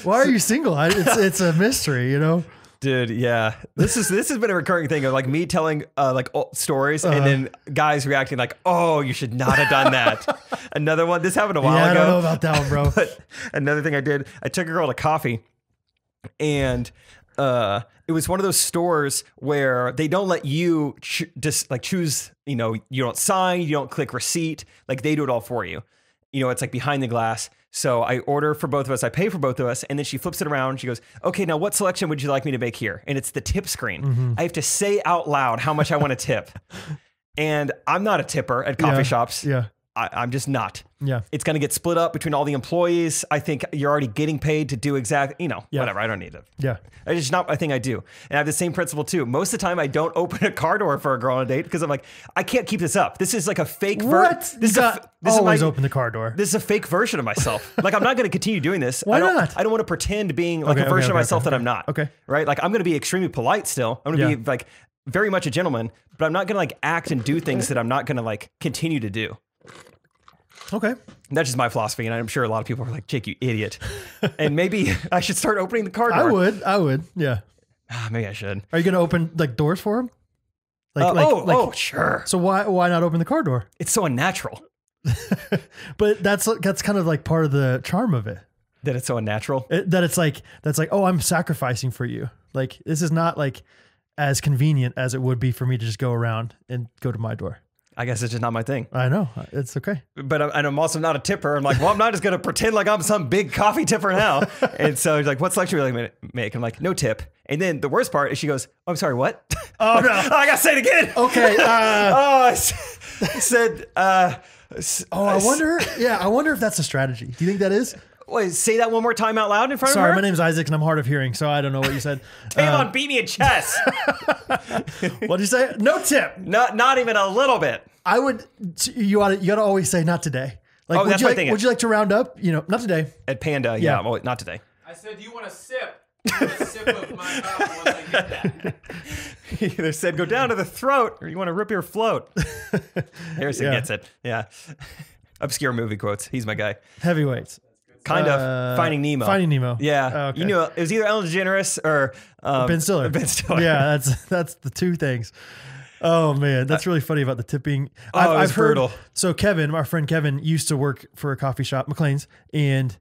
Why are you single? It's a mystery, you know? Dude, yeah. This has been a recurring thing of like me telling like stories and then guys reacting like, "Oh, you should not have done that." Another one. This happened a while ago. I don't know about that one, bro. But another thing I did, I took a girl to coffee, and it was one of those stores where they don't let you just like choose. You know, you don't sign, you don't click receipt. Like they do it all for you. You know, it's like behind the glass. So I order for both of us, I pay for both of us, and then she flips it around. She goes, "Okay, now what selection would you like me to make here?" And it's the tip screen. I have to say out loud how much I want to tip. And I'm not a tipper at coffee shops. Yeah. I'm just not. Yeah. It's going to get split up between all the employees. I think you're already getting paid to do exactly, whatever. I don't need it. Yeah. It's just not a thing I do. And I have the same principle too. Most of the time I don't open a car door for a girl on a date because I'm like, I can't keep this up. This is like a fake What? This always open the car door. This is a fake version of myself. Like I'm not going to continue doing this. Why not? I don't want to pretend being like a version of myself that I'm not. Okay. Right? Like I'm going to be extremely polite still. I'm going to be like very much a gentleman, but I'm not going to like act and do things that I'm not going to like continue to do. Okay. That's just my philosophy, and I'm sure a lot of people are like, "Jake, you idiot." And maybe I should start opening the car door. I would. Yeah. Maybe I should. Are you going to open like doors for him? Sure. So why not open the car door? It's so unnatural. But that's kind of like part of the charm of it. That it's so unnatural. That's like, oh, I'm sacrificing for you. Like this is not like as convenient as it would be for me to just go around and go to my door. I guess it's just not my thing. I know. It's okay. But I'm also not a tipper. I'm like, well, I'm not just going to pretend like I'm some big coffee tipper now. And so he's like, what selection would you like me to make? I'm like, no tip. And then the worst part is she goes, oh, I'm sorry, what? Oh, no. I got to say it again. Okay. I said, I wonder if that's a strategy. Do you think that is? Wait, say that one more time out loud in front of her? Sorry, my name's Isaac and I'm hard of hearing, so I don't know what you said. Come on, beat me in chess. What'd you say? No tip. Not even a little bit. I would. You got to always say not today. Like, that's my thing. Would you like to round up? Not today. At Panda, yeah. Well, not today. I said, you want a sip? You want a sip of my coffee once I get that. He either said go down to the throat or you want to rip your float. Harrison gets it. Yeah. Obscure movie quotes. He's my guy. Heavyweights. Kind of. Finding Nemo. Finding Nemo. Yeah. Oh, okay. You knew it was either Ellen DeGeneres or Ben Stiller. Ben Stiller. Yeah, that's the two things. Oh man, that's really funny about the tipping. I've heard. Brutal. So Kevin, our friend Kevin, used to work for a coffee shop, McLean's, and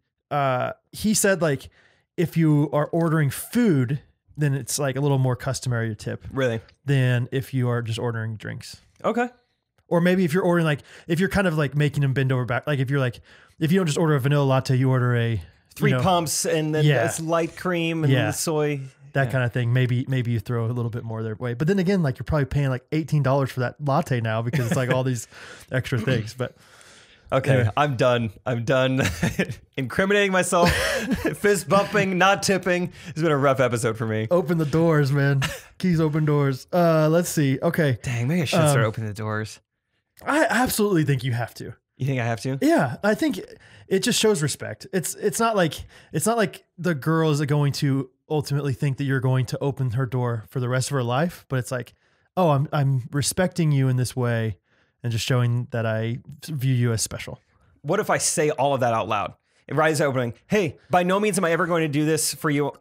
he said like if you are ordering food, then it's like a little more customary to tip. Really? Than if you are just ordering drinks. Okay. Or maybe if you're ordering if you're kind of like making them bend over back, like if you don't just order a vanilla latte, you order a 3 pumps and then it's light cream and the soy. That kind of thing. Maybe you throw a little bit more their way. But then again, like you're probably paying like $18 for that latte now because it's like all these extra things. But okay, anyway. I'm done incriminating myself, fist bumping, not tipping. It's been a rough episode for me. Open the doors, man. Keys open doors. Let's see. Okay. Dang, maybe I should start opening the doors. I absolutely think you have to. You think I have to? Yeah, I think it just shows respect. It's not like the girl is going to ultimately think that you're going to open her door for the rest of her life, but it's like, oh, I'm respecting you in this way and just showing that I view you as special. What if I say all of that out loud? And right as opening, hey, by no means am I ever going to do this for you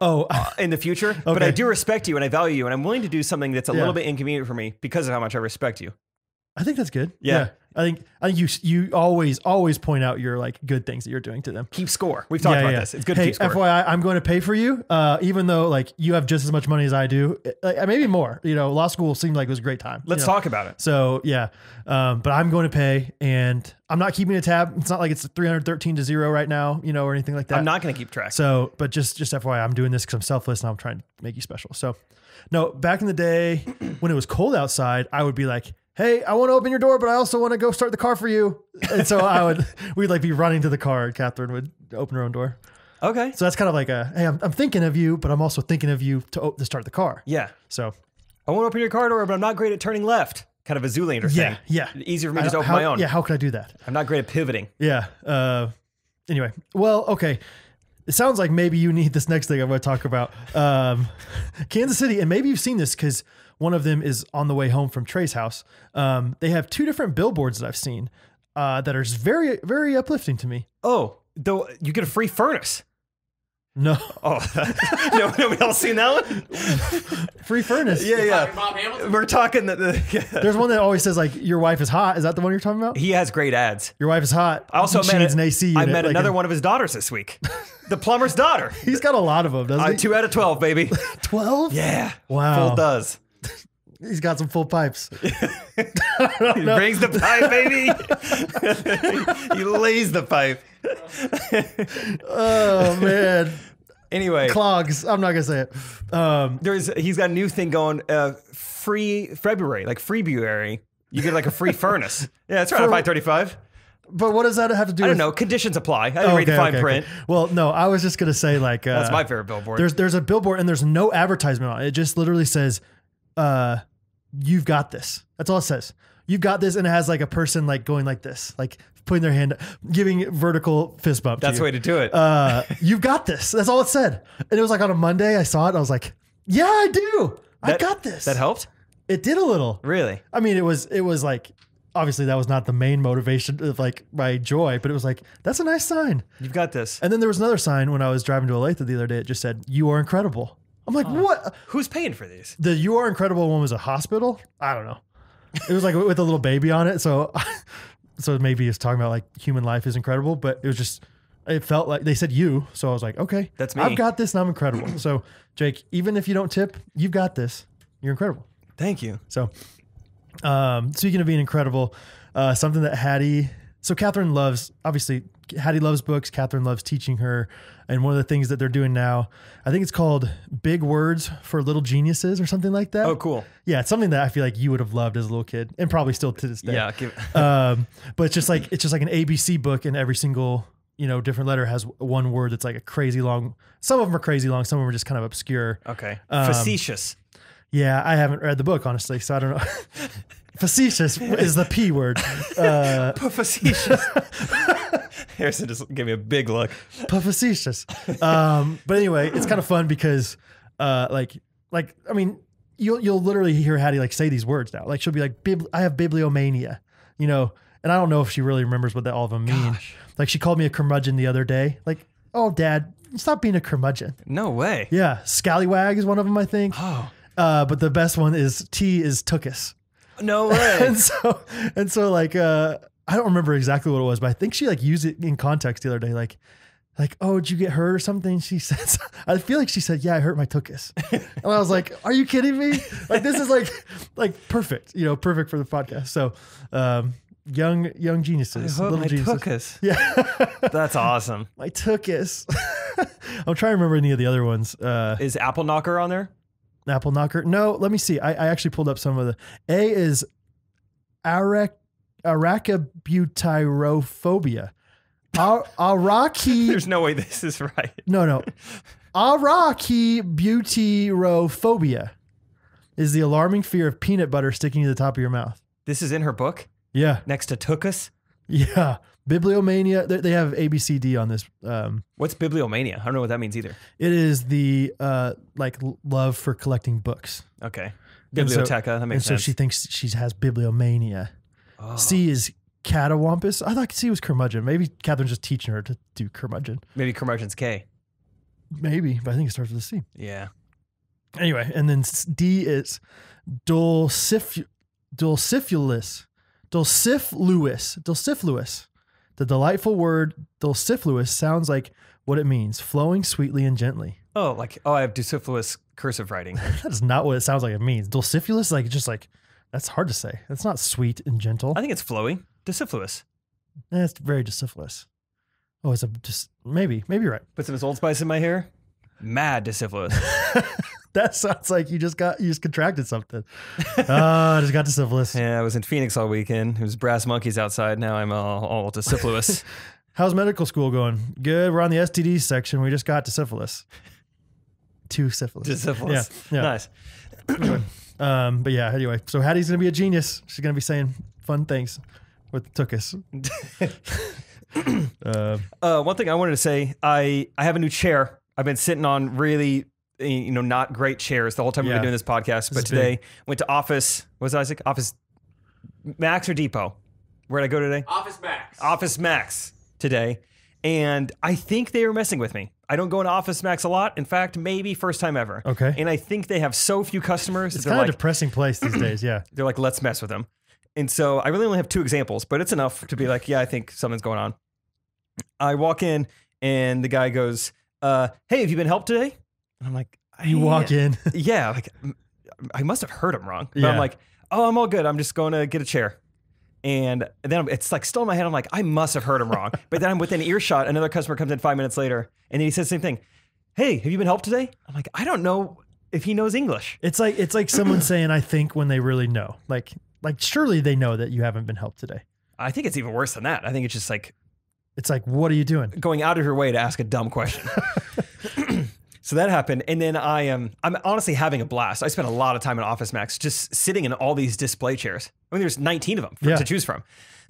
in the future, but I do respect you and I value you and I'm willing to do something that's a little bit inconvenient for me because of how much I respect you. I think that's good. Yeah. I think you always point out your like good things that you're doing to them. Keep score. We've talked about this. It's good to Hey, keep score. FYI, I'm going to pay for you, even though like you have just as much money as I do, maybe more. You know, law school seemed like it was a great time. Let's talk about it. So yeah, but I'm going to pay, and I'm not keeping a tab. It's not like it's 313-0 right now, you know, or anything like that. I'm not going to keep track. So, but just FYI, I'm doing this because I'm selfless and I'm trying to make you special. So, no, back in the day when it was cold outside, I would be like, hey, I want to open your door, but I also want to go start the car for you. And so we'd like be running to the car, and Catherine would open her own door. Okay. So that's kind of like hey, I'm thinking of you, but I'm also thinking of you to start the car. Yeah. So I want to open your car door, but I'm not great at turning left. Kind of a Zoolander thing. Yeah. Easier for me to just open my own. Yeah. How could I do that? I'm not great at pivoting. Yeah. Anyway, well, okay. It sounds like maybe you need this next thing I'm going to talk about. Kansas City, and maybe you've seen this because one of them is on the way home from Trey's house. They have 2 different billboards that I've seen that are very, very uplifting to me. Oh, though you get a free furnace. No. Oh, no, nobody else seen that one? Free furnace. Yeah. Bob Hamilton? We're talking There's one that always says like, your wife is hot. Is that the one you're talking about? He has great ads. Your wife is hot. I also She met needs an AC I unit, met like another one of his daughters this week. The plumber's daughter. He's got a lot of them, doesn't he? 2 out of 12, baby. 12? Yeah. Wow. Full does. He's got some full pipes. He brings the pipe, baby. He lays the pipe. Oh, man. Anyway, Clogs. I'm not going to say it. he's got a new thing going, free February, like Freebuary. You get like a free furnace. Yeah, that's right. On 535. But what does that have to do I with... don't know. Conditions apply. I didn't read the fine print. Okay. Well, no, I was just going to say like... That's my favorite billboard. There's a billboard and there's no advertisement on it. It just literally says, you've got this. That's all it says. You've got this. And it has like a person like going like this, like putting their hand, giving vertical fist bump. That's the way to do it. You've got this. That's all it said. And it was like on a Monday I saw it and I was like, yeah, I do. I got this. That helped? It did a little. Really? I mean, it was like, obviously that was not the main motivation of like my joy, but it was like, that's a nice sign. You've got this. And then there was another sign when I was driving to Olathe the other day. It just said, you are incredible. I'm like, what? Who's paying for these? The You Are Incredible one was a hospital. I don't know. It was like with a little baby on it. So maybe it's talking about like human life is incredible, but it was just, it felt like they said you. So I was like, okay, that's me. I've got this and I'm incredible. So Jake, even if you don't tip, you've got this. You're incredible. Thank you. So, speaking of being incredible, something that Hattie, so Catherine loves, obviously Hattie loves books. Catherine loves teaching her. And one of the things that they're doing now, I think it's called Big Words for Little Geniuses or something like that. Oh, cool. Yeah. It's something that I feel like you would have loved as a little kid and probably still to this day. Yeah. But it's just like an ABC book and every single, different letter has one word that's like a crazy long. Some of them are crazy long. Some of them are just kind of obscure. Okay. Facetious. Yeah. I haven't read the book, honestly. So I don't know. Facetious is the P word. Facetious. Harrison just gave me a big look. Facetious. But anyway, it's kind of fun because, I mean, you'll literally hear Hattie like say these words now. Like she'll be like, I have bibliomania, and I don't know if she really remembers what all of them mean. Gosh. Like she called me a curmudgeon the other day. Like, oh, Dad, stop being a curmudgeon. No way. Yeah, scallywag is one of them, I think. Oh. But the best one is T is tookus. No way. and so like I don't remember exactly what it was, but I think she like used it in context the other day, like, oh, did you get hurt or something? She says, I feel like she said, yeah, I hurt my tookus. And I was like, are you kidding me? Like this is like perfect, perfect for the podcast. So young geniuses, little my geniuses. tookus. Yeah, That's awesome. my tookus. I'm trying to remember any of the other ones. Is Apple Knocker on there? Apple Knocker. No, let me see. I actually pulled up some of the. A is arachibutyrophobia. Araki. There's no way this is right. No. Arachibutyrophobia is the alarming fear of peanut butter sticking to the top of your mouth. This is in her book? Yeah. Next to Tookus? Yeah. Bibliomania. They have ABCD on this. What's bibliomania? I don't know what that means either. It is the love for collecting books. Okay. Biblioteca. That makes sense. So she thinks she has bibliomania. Oh. C is catawampus. I thought C was curmudgeon. Maybe Catherine's just teaching her to do curmudgeon. Maybe curmudgeon's K. Maybe, but I think it starts with a C. Yeah. Anyway, and then D is dulcifulus, Dulcifluous. Dulcifluous. The delightful word dulcifluous sounds like what it means, flowing sweetly and gently. Oh, like, I have dulcifluous cursive writing. That is not what it sounds like it means. Dulcifluous, like just like, that's hard to say. That's not sweet and gentle. I think it's flowy. Dulcifluous. It's very dulcifluous. Oh, it's just maybe you're right. Put some Old Spice in my hair. Mad dulcifluous. That sounds like you just contracted something. I just got dulcifluous. Yeah, I was in Phoenix all weekend. It was brass monkeys outside. Now I'm all dulcifluous. How's medical school going? Good. We're on the STD section. We just got to syphilis. 2 syphilis. Dulcifluous. Yeah. Nice. Anyway, but yeah, anyway. So Hattie's going to be a genius. She's going to be saying fun things with Tookus. One thing I wanted to say, I have a new chair. I've been sitting on really, not great chairs the whole time we've been doing this podcast. But today went to Office. What was it, Isaac? Office Max or Depot? Where'd I go today? Office Max. Office Max today. And I think they were messing with me. I don't go into Office Max a lot. In fact, maybe first time ever. Okay. And I think they have so few customers. It's kind of a depressing place these days. Yeah. They're like, let's mess with them. And so I really only have 2 examples, but it's enough to be like, yeah, I think something's going on. I walk in and the guy goes, hey, have you been helped today? And I'm like, You walk in. Yeah. Like, I must have heard him wrong. But Yeah. I'm like, oh, I'm all good. I'm just going to get a chair. And then it's like still in my head. I'm like, I must have heard him wrong. But then I'm within earshot. Another customer comes in 5 minutes later and then he says the same thing. Hey, have you been helped today? I'm like, I don't know if he knows English. It's like someone saying, I think, when they really know. Like surely they know that you haven't been helped today. I think it's even worse than that. I think it's just like, It's like, what are you doing? going out of your way to ask a dumb question. So that happened. And then I'm honestly having a blast. I spent a lot of time in Office Max just sitting in all these display chairs. I mean, there's 19 of them to choose from.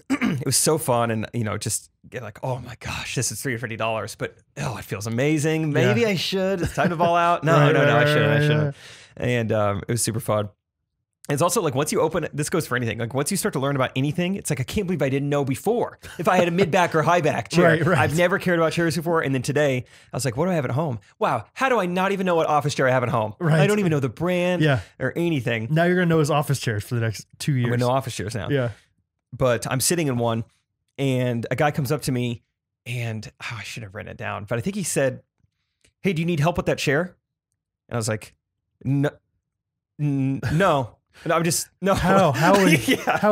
It was so fun. And, just get like, oh my gosh, this is $350. But, it feels amazing. Maybe I should. It's time to ball out. No, I shouldn't. And it was super fun. It's also like once you open, this goes for anything. Like once you start to learn about anything, it's like, I can't believe I didn't know before. If I had a mid-back or high-back chair, Right. I've never cared about chairs before. And then today I was like, what do I have at home? Wow. How do I not even know what office chair I have at home? Right. I don't even know the brand Yeah. or anything. Now you're going to know his office chairs for the next 2 years. I'm going to know office chairs now. Yeah. But I'm sitting in one and a guy comes up to me and I should have written it down, but I think he said, hey, do you need help with that chair? And I was like, no. And I'm just, no. How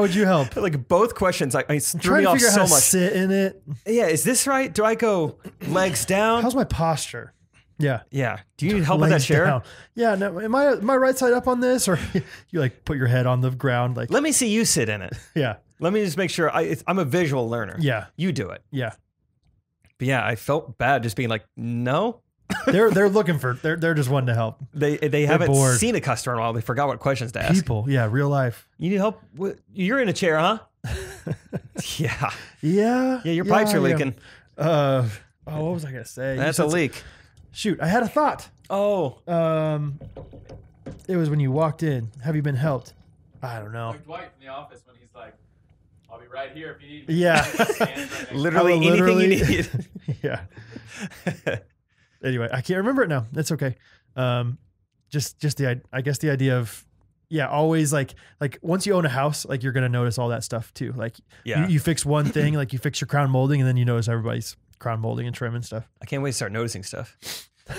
would you help? Like both questions, I threw Trying me to off figure out so how to much. sit in it. Yeah, is this right? Do I go legs down? How's my posture? Yeah. Yeah. Do you need help with that Legs chair? down. Yeah. No. Am I right side up on this, or you like put your head on the ground? Like, Let me see you sit in it. yeah. Let me just make sure. I'm a visual learner. Yeah. You do it. Yeah. But yeah, I felt bad just being like, no. They're looking for. They're just wanting to help They haven't bored. seen a customer in a while. They forgot what questions to ask. people. Yeah. Real life. You need help? You're in a chair, huh? Yeah. Yeah. Yeah, your pipes are yeah. leaking. What was I gonna say? That's a leak. Shoot, I had a thought. Oh. It was when you walked in. Have you been helped? I don't know. Like Dwight in the office when he's like, I'll be right here if you need me. Yeah. Stands right next to Literally I will anything you need. Yeah. Anyway, I can't remember it now. That's okay. Just I guess the idea of, always like once you own a house, like you're going to notice all that stuff too. Like you fix one thing, like you fix your crown molding and then you notice everybody's crown molding and trim and stuff. I can't wait to start noticing stuff.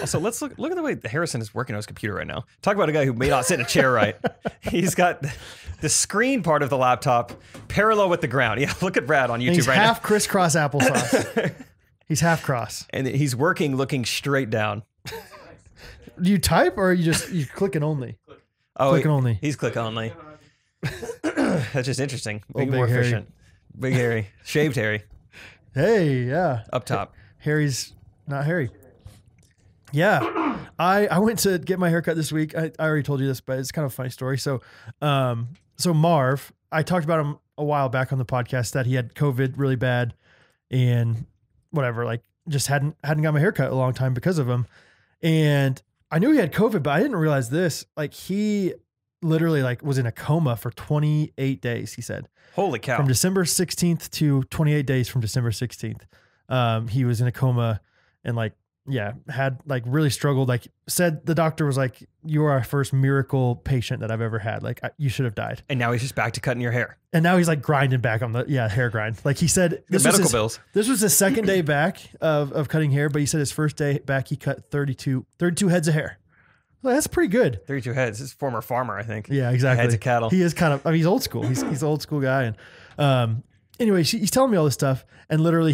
Also, let's look at the way Harrison is working on his computer right now. Talk about a guy who may not sit in a chair right. He's got the screen part of the laptop parallel with the ground. Yeah, look at Brad on YouTube And he's right half crisscross applesauce. He's half cross. now. And he's working looking straight down. Do you type or are you clicking only? Oh, Clicking only. He's click only. That's just interesting. Big More Harry. efficient. Big Harry. Shaved Harry. Hey, yeah. Up top. Harry's not Harry. Yeah. I went to get my haircut this week. I already told you this, but it's kind of a funny story. So Marv, I talked about him a while back on the podcast that he had COVID really bad and whatever, like just hadn't got my haircut a long time because of him. And I knew he had COVID, but I didn't realize this. Like he literally like was in a coma for 28 days, he said. Holy cow. From December 16th to 28 days from December 16th. He was in a coma and like had like really struggled. Like said the doctor was like, you are our first miracle patient that I've ever had. Like you should have died. And now he's just back to cutting your hair. And now he's like grinding back on the hair grind. Like he said, Medical bills. This was his second day back of cutting hair, but he said his first day back, he cut 32 heads of hair. Well, that's pretty good. 32 heads. His former farmer, I think. Yeah, exactly. Heads of cattle. He is kind of, I mean, he's old school. He's an old school guy. And anyway, he's telling me all this stuff. And literally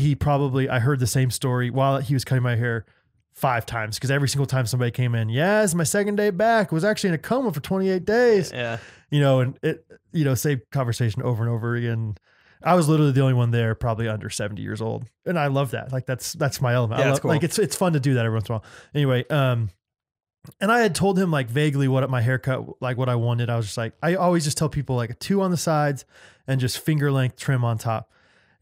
I heard the same story while he was cutting my hair 5 times. Cause every single time somebody came in, it's my second day back. Was actually in a coma for 28 days. Yeah. And it, same conversation over and over again. I was literally the only one there, probably under 70 years old. And I love that. Like that's my element. Yeah, I that's cool. Like it's fun to do that every once in a while. Anyway, and I had told him like vaguely what my haircut, like what I wanted. I was just like, I always just tell people like a 2 on the sides and just finger length trim on top.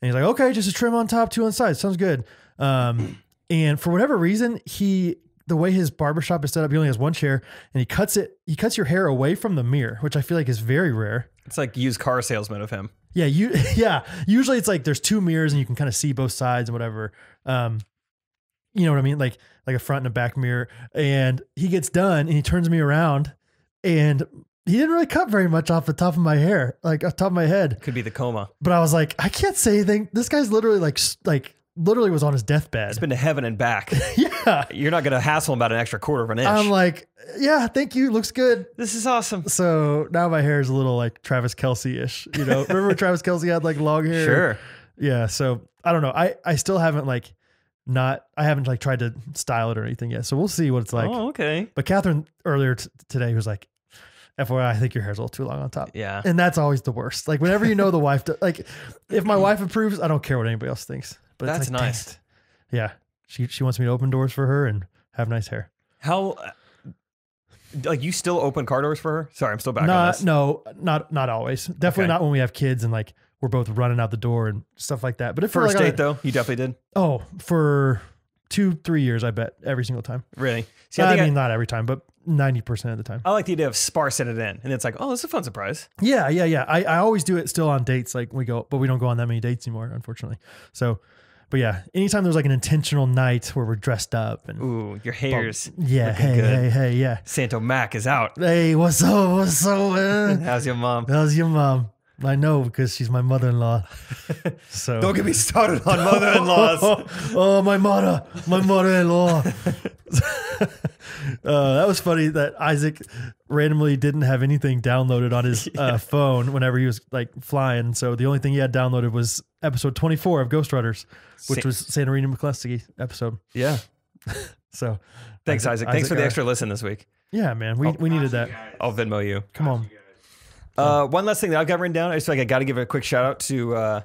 And he's like, okay, just a trim on top, 2 on the sides. Sounds good. And for whatever reason, the way his barbershop is set up, he only has one chair and he cuts your hair away from the mirror, which I feel like is very rare. It's like used car salesman of him. Yeah. Usually it's like, there's 2 mirrors and you can kind of see both sides and whatever. You know what I mean? Like a front and a back mirror. And he gets done and he turns me around and he didn't really cut very much off the top of my hair, like off the top of my head. Could be the coma. But I was like, I can't say anything. This guy's literally like literally was on his deathbed. It's been to heaven and back. Yeah. You're not going to hassle him about an extra 1/4 of an inch. I'm like, yeah, thank you. Looks good. This is awesome. So now my hair is a little like Travis Kelce-ish, Remember when Travis Kelce had like long hair? Sure. Yeah. So I don't know. I still haven't I haven't like tried to style it or anything yet. So we'll see what it's like. Oh, okay. But Catherine earlier today was like, FYI, I think your hair's a little too long on top. Yeah. And that's always the worst. Like whenever the wife, like if my wife approves, I don't care what anybody else thinks. But That's it's like, nice. dang it. Yeah. She wants me to open doors for her and have nice hair. How, like you still open car doors for her? Sorry, I'm still back on this. No, not always. Definitely not when we have kids and like we're both running out the door and stuff like that. But if First we're like date though, you definitely did? Oh, for 2-3 years, I bet every single time. Really? See, I mean, not every time, but 90% of the time. I like the idea of sparsing it in. And it's like, oh, this is a fun surprise. Yeah. I always do it still on dates. Like we go, but we don't go on that many dates anymore, unfortunately. So, but yeah, anytime there's like an intentional night where we're dressed up and ooh, your hair's yeah, looking good. hey, yeah. Santo Mac is out. Hey, what's up, man? How's your mom? How's your mom? I know because she's my mother-in-law. So Don't get me started on mother-in-laws. oh, my mother-in-law. That was funny that Isaac randomly didn't have anything downloaded on his phone whenever he was like flying. So the only thing he had downloaded was episode 24 of Ghostrunners, which was Santorini McCluskey episode. Yeah. So Thanks, Isaac. Thanks for the extra listen this week. Yeah, man. We needed that. I'll Venmo you. Come on. One last thing that I've got written down. I just feel like I got to give a quick shout out to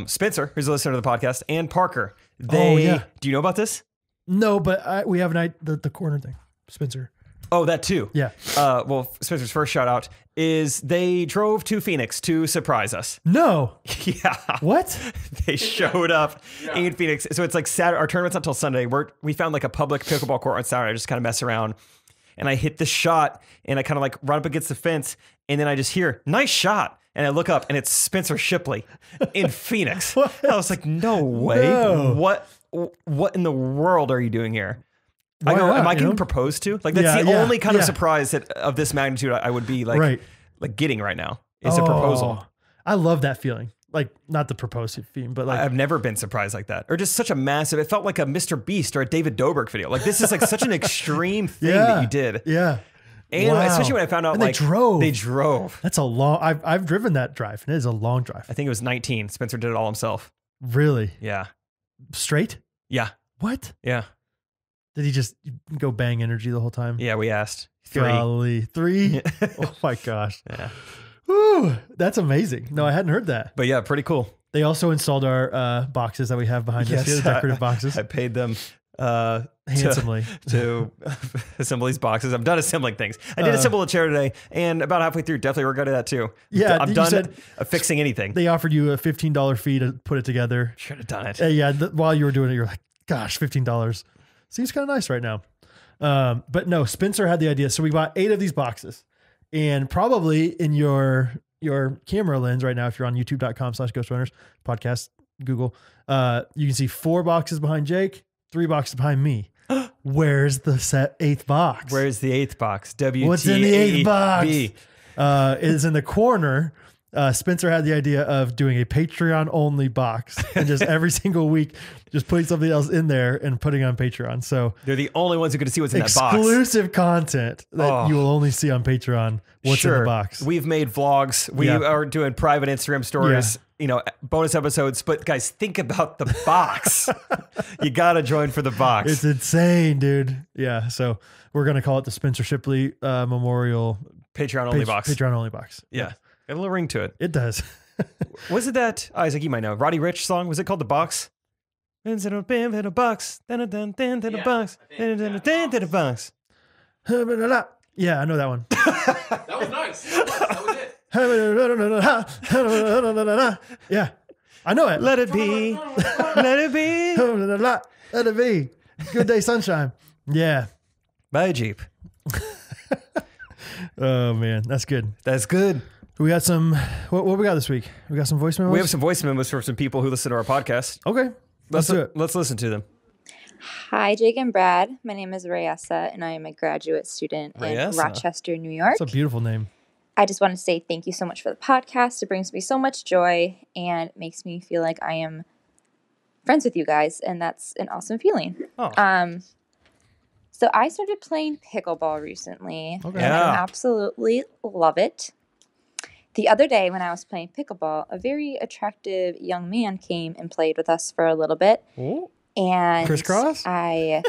Spencer, who's a listener to the podcast, and Parker. Do you know about this? No, but we have the corner thing. Spencer. Oh, that too. Yeah. Well, Spencer's first shout out is they drove to Phoenix to surprise us. No. Yeah. What? They showed up in Phoenix. So it's like Saturday. Our tournament's not until Sunday. We found like a public pickleball court on Saturday. I just kind of mess around. And I hit the shot and I kind of like run up against the fence. And then I just hear, nice shot. And I look up and it's Spencer Shipley in Phoenix. I was like, no way. No. What in the world are you doing here? Why I go, not, am I getting proposed to? Like that's the only kind of surprise of this magnitude I would be like getting right now is a proposal. I love that feeling. Like not the proposal feeling, but like I've never been surprised like that. Or just such a massive, it felt like a Mr. Beast or a David Dobrik video. Like this is like such an extreme thing that you did. Yeah. And especially when I found out and like they drove. That's a long, I've driven that drive and it is a long drive. I think it was 19. Spencer did it all himself. Really? Yeah. Straight? Yeah. What? Yeah. Did he just go bang energy the whole time? Yeah, we asked. 3. Golly. 3? Oh my gosh. Yeah. Woo, that's amazing. No, I hadn't heard that. But yeah, pretty cool. They also installed our boxes that we have behind us here, the decorative boxes. I paid them handsomely to assemble these boxes. I'm done assembling things. I did assemble a chair today, and about halfway through, definitely regretted that too. Yeah, I'm done fixing anything. They offered you a $15 fee to put it together. Should have done it. Yeah, while you were doing it, you're like, gosh, $15 seems kind of nice right now. But no, Spencer had the idea. So we bought 8 of these boxes, and probably in your camera lens right now, if you're on youtube.com/Ghostrunners podcast, Google, you can see 4 boxes behind Jake, 3 boxes behind me. where's the eighth box? Where's the eighth box? What's in the eighth box? Is in the corner. Spencer had the idea of doing a Patreon only box and just every single week just putting something else in there and putting it on Patreon. So they're the only ones who get to see what's in that box. Exclusive content that you will only see on Patreon. What's in the box? We've made vlogs. We are doing private Instagram stories, bonus episodes. But guys, think about the box. You got to join for the box. It's insane, dude. Yeah. So we're going to call it the Spencer Shipley Memorial Patreon only box. Patreon only box. Yeah. Got a little ring to it. It does. Was it that, Isaac, you might know, Roddy Ricch song? Was it called The Box? Instead of bam, in a box, then a box, then a box. Yeah, I know that one. That was nice. That was it. Yeah, I know it. Let it be. Let it be. Let it be. Good day, sunshine. Yeah. Bye, Jeep. Oh, man. That's good. That's good. We got some, what we got this week? We got some voice memos? We have some voice memos from some people who listen to our podcast. Okay. Let's do it. Let's listen to them. Hi, Jake and Brad. My name is Rayessa, and I am a graduate student in Rochester, New York. That's a beautiful name. I just want to say thank you so much for the podcast. It brings me so much joy and makes me feel like I am friends with you guys, and that's an awesome feeling. Oh. So I started playing pickleball recently, Okay. and I absolutely love it. The other day when I was playing pickleball, a very attractive young man came and played with us for a little bit. Ooh. And Crisscross? I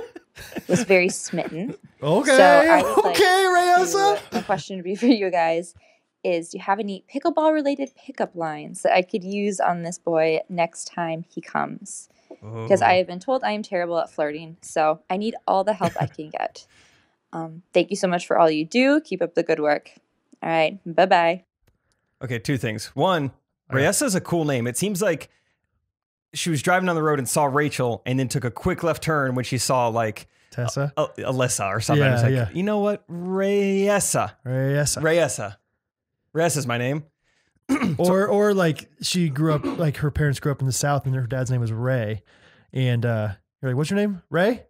was very smitten. Okay. So I would like Rayessa. my question to be for you guys is, do you have any pickleball related pickup lines that I could use on this boy next time he comes? Because I have been told I am terrible at flirting, so I need all the help I can get. Thank you so much for all you do. Keep up the good work. All right. Bye-bye. Okay, two things. One, Rayessa is a cool name. It seems like she was driving down the road and saw Rachel and then took a quick left turn when she saw like Tessa? Alyssa or something. Yeah, It's like, yeah. you know what? Rayessa. Rayessa's my name. Or like she grew up, like her parents grew up in the South and her dad's name was Ray. And you're like, what's your name? Ray?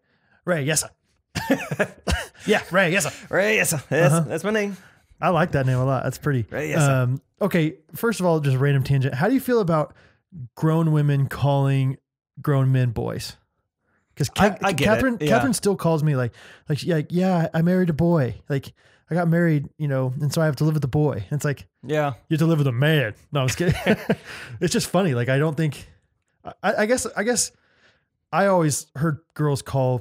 Ray, yesa. Yeah, Ray, yesa. Rayessa. That's my name. I like that name a lot. That's pretty. Rayessa. Okay, first of all, just a random tangent. How do you feel about grown women calling grown men boys? Because I get Catherine, it. Yeah. Catherine still calls me like, yeah, I married a boy. Like, I got married, and so I have to live with a boy. And it's like, Yeah. you have to live with a man. No, I'm just kidding. It's just funny. Like, I don't think, I guess I always heard girls call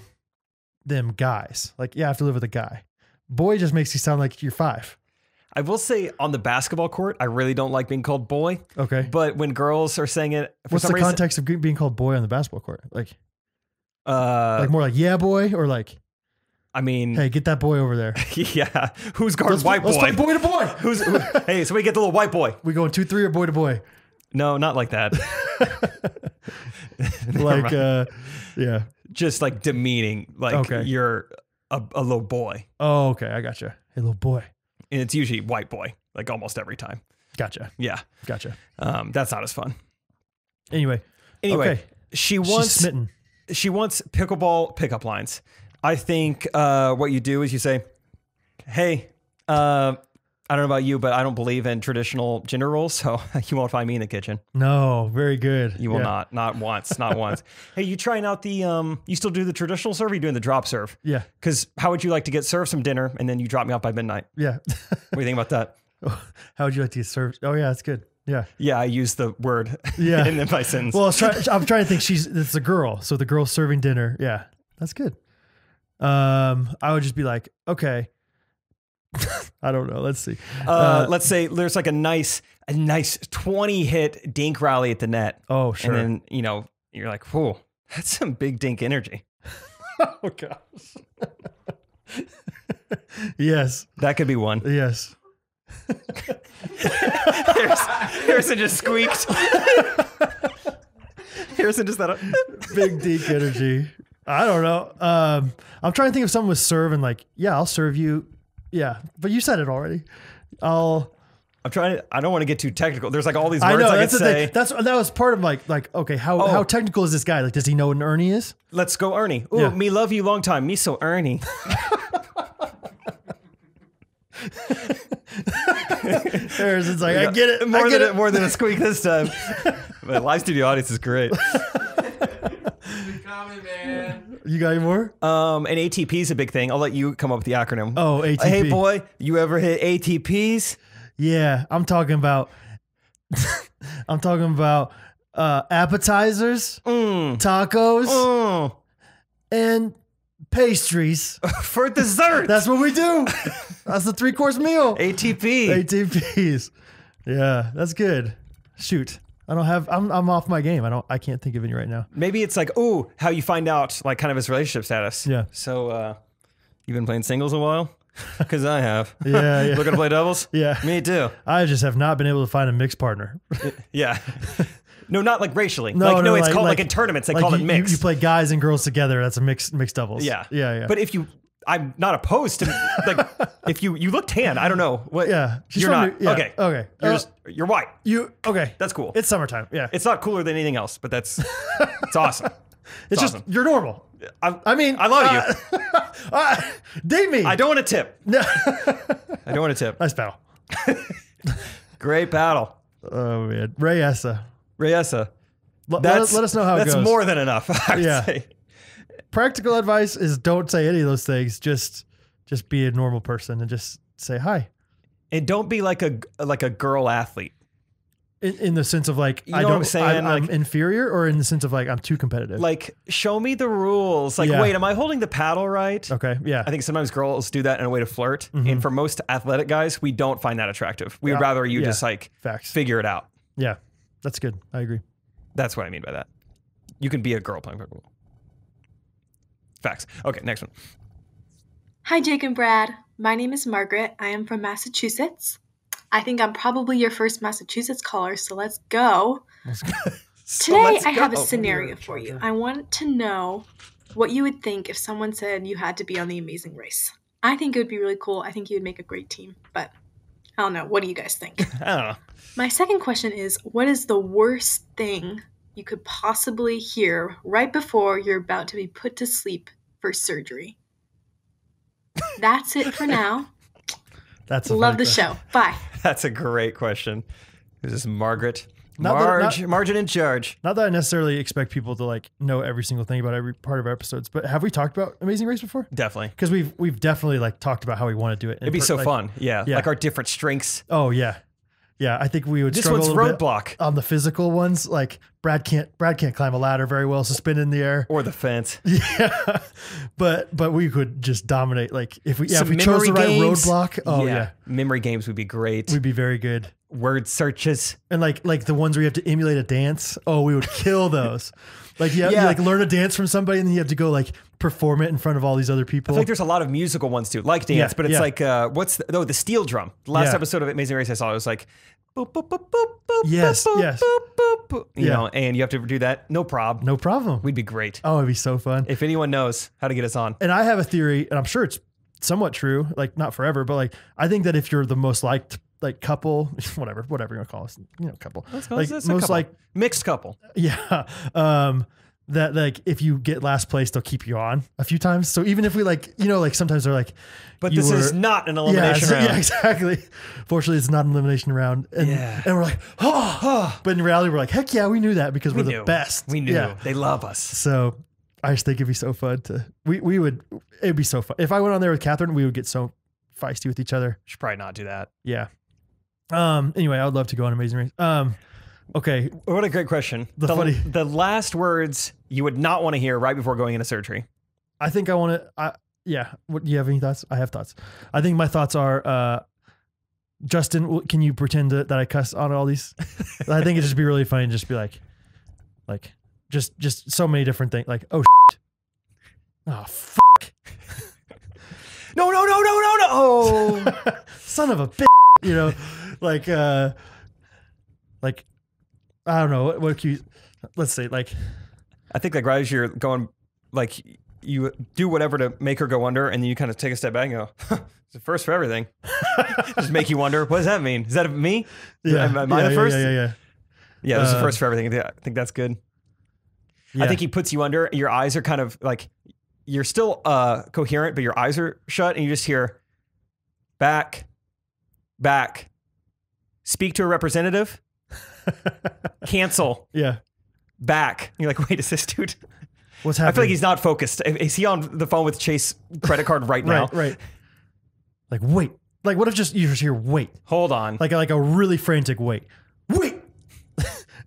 them guys. Like, yeah, I have to live with a guy. Boy just makes you sound like you're 5. I will say on the basketball court, I really don't like being called boy. Okay. But when girls are saying it, for What's some the reason, context of being called boy on the basketball court? Like like more like, yeah, boy, or like, I mean, hey, get that boy over there. yeah, who's guarding white boy? Let's play boy to boy. Hey, so we get the little white boy. We going 2-3 or boy to boy? No, not like that. Like, yeah. Just like demeaning, like Okay. you're a little boy. Oh, okay. I gotcha. Hey, little boy. And it's usually white boy, like almost every time. Gotcha. Yeah. Gotcha. That's not as fun. Anyway, Okay. she's She's smitten. She wants pickleball pickup lines. I think what you do is you say, hey, I don't know about you, but I don't believe in traditional gender roles, so you won't find me in the kitchen. No, very good. You will Yeah. not once, not once. Hey, you trying out the, you still do the traditional serve or you doing the drop serve? Yeah. Because how would you like to get served some dinner and then you drop me off by midnight? Yeah. What do you think about that? How would you like to get served? Oh, yeah, that's good. Yeah. Yeah, I use the word Yeah. in my sentence. Well, I'm trying to think it's a girl. So the girl's serving dinner. Yeah. That's good. I would just be like, okay. I don't know. Let's see. Let's say there's like a nice 20 hit dink rally at the net. Oh, sure. And then, you're like, whoa, that's some big dink energy. Oh, gosh. Yes. That could be one. Yes. Harrison just squeaked. Harrison just thought, Big dink energy. I don't know. I'm trying to think of someone with serve and like, yeah, I'll serve you. Yeah. But you said it already. I'm trying to, I don't want to get too technical. There's like all these I words know I that's could the say. thing. That was part of like okay, how technical is this guy? Like, does he know what an Ernie is? Let's go, Ernie. Ooh, Yeah. me love you long time. Me so Ernie. It's like I get it. More than a squeak this time. But live studio audience is great. Coming, man. You got any more? And ATP is a big thing. I'll let you come up with the acronym. Oh, ATP. Hey boy, you ever hit ATPs? Yeah, I'm talking about. I'm talking about appetizers, tacos, and pastries. For dessert. That's what we do. That's the 3-course meal. ATP. ATPs. Yeah, that's good. Shoot. I'm off my game. I can't think of any right now. Maybe it's like, ooh, how you find out like kind of his relationship status. Yeah. So you've been playing singles a while? Because I have. Yeah. Looking to play doubles? Yeah. Me too. I just have not been able to find a mixed partner. Yeah. No, not like racially. No, It's called like in tournaments, they call it mixed. You play guys and girls together. That's a mixed doubles. Yeah. Yeah. But I'm not opposed to like if you look tan, I don't know what. Yeah. You're not. Yeah. Okay. Okay. You're white. Okay. That's cool. It's summertime. Yeah. It's not cooler than anything else, but it's awesome. It's just awesome. you're normal. I mean, I love you. Date me. I don't want to tip. No. I don't want to tip. Nice battle. Great battle. Oh man, Reyesa. Let us know how it goes. That's more than enough. I would Yeah. say. Practical advice is don't say any of those things. Just be a normal person and just say hi. And don't be like a girl athlete. In the sense of like, You know what I'm saying? I'm Like- inferior, or in the sense of like, I'm too competitive. Like, show me the rules. Like, Yeah. wait, am I holding the paddle right? Okay. Yeah. I think sometimes girls do that in a way to flirt. And for most athletic guys, we don't find that attractive. We would rather you just like Facts. figure it out. Yeah. That's good. I agree. That's what I mean by that. You can be a girl playing pickleball. Facts. Okay, next one. Hi, Jake and Brad. My name is Margaret. I am from Massachusetts. I think I'm probably your first Massachusetts caller, so let's go. Today, I have a scenario for you. I want to know what you would think if someone said you had to be on The Amazing Race. I think it would be really cool. I think you would make a great team, but I don't know. What do you guys think? I don't know. My second question is, what is the worst thing you could possibly hear right before you're about to be put to sleep for surgery? That's it for now. That's a Love funny the question. show. Bye. That's a great question. This is Margaret. Not Margin in charge. Not that I necessarily expect people to like know every single thing about every part of our episodes, but have we talked about Amazing Race before? Definitely. Because we've definitely like talked about how we want to do it. It'd be so fun. Yeah. Yeah. Like our different strengths. Oh yeah, yeah. I think we would This struggle one's a little bit roadblock. on the physical ones. Like Brad can't climb a ladder very well, so spin in the air. Or the fence. Yeah, but we could just dominate. Like if we Some chose the right memory games. roadblock. Oh yeah, Memory games would be great. we'd be very good. Word searches. And like the ones where you have to emulate a dance. Oh, we would kill those. Like you Yeah. like learn a dance from somebody and then you have to go like perform it in front of all these other I people. feel like there's a lot of musical ones too, like dance, Yeah, but it's yeah. like, the steel drum. The last Yeah. episode of Amazing Race I saw, it was like, boop, boop, boop, boop, boop, Yes, boop, yes. boop, boop, boop, you Yeah. know, and you have to do that. No prob. No problem. We'd be great. Oh, it'd be so fun. If anyone knows how to get us on. And I have a theory, and I'm sure it's somewhat true, like not forever, but like I think that if you're the most liked like couple, whatever you want to call us, couple, like It's a most couple. like Mixed couple. yeah, that like if you get last place, they'll keep you on a few times. So even if we like like sometimes they're like, But you this is were- not an elimination round. Yeah, exactly. Fortunately, it's not an elimination round, and we're like, but in reality, we're like, heck yeah, we knew that because we're knew. the best. We knew. Yeah. They love us. So I just think it'd be so fun to it'd be so fun. If I went on there with Catherine, we would get so feisty with each other. Should probably not do that. Yeah. Anyway, I would love to go on Amazing Race. Okay. What a great question. The last words you would not want to hear right before going into surgery. I think I want to, yeah. What, do you have any thoughts? I have thoughts. I think my thoughts are, Justin, can you pretend that I cuss on all these? I think it'd just be really funny to just be like just so many different things. Like, oh, shit. Oh, fuck. No. Oh. Son of a bitch. Like I don't know. What can you, let's say, like, I think like right as you're going, like you do whatever to make her go under, and then you kind of take a step back and go, huh, It's the first for everything. Just make you wonder, what does that mean? Is that me? Yeah. Am I the first? Yeah. Yeah, this is the first for everything. I think that's good. Yeah. I think he puts you under. Your eyes are kind of like, you're still coherent, but your eyes are shut, and you just hear back. Speak to a representative. Cancel. Yeah. Back. You're like, wait, is this dude? What's I happening? feel like he's not focused. Is he on the phone with Chase credit card right now? Right. Like, wait. Like, what if you just hear wait? Hold on. Like a really frantic wait. Wait!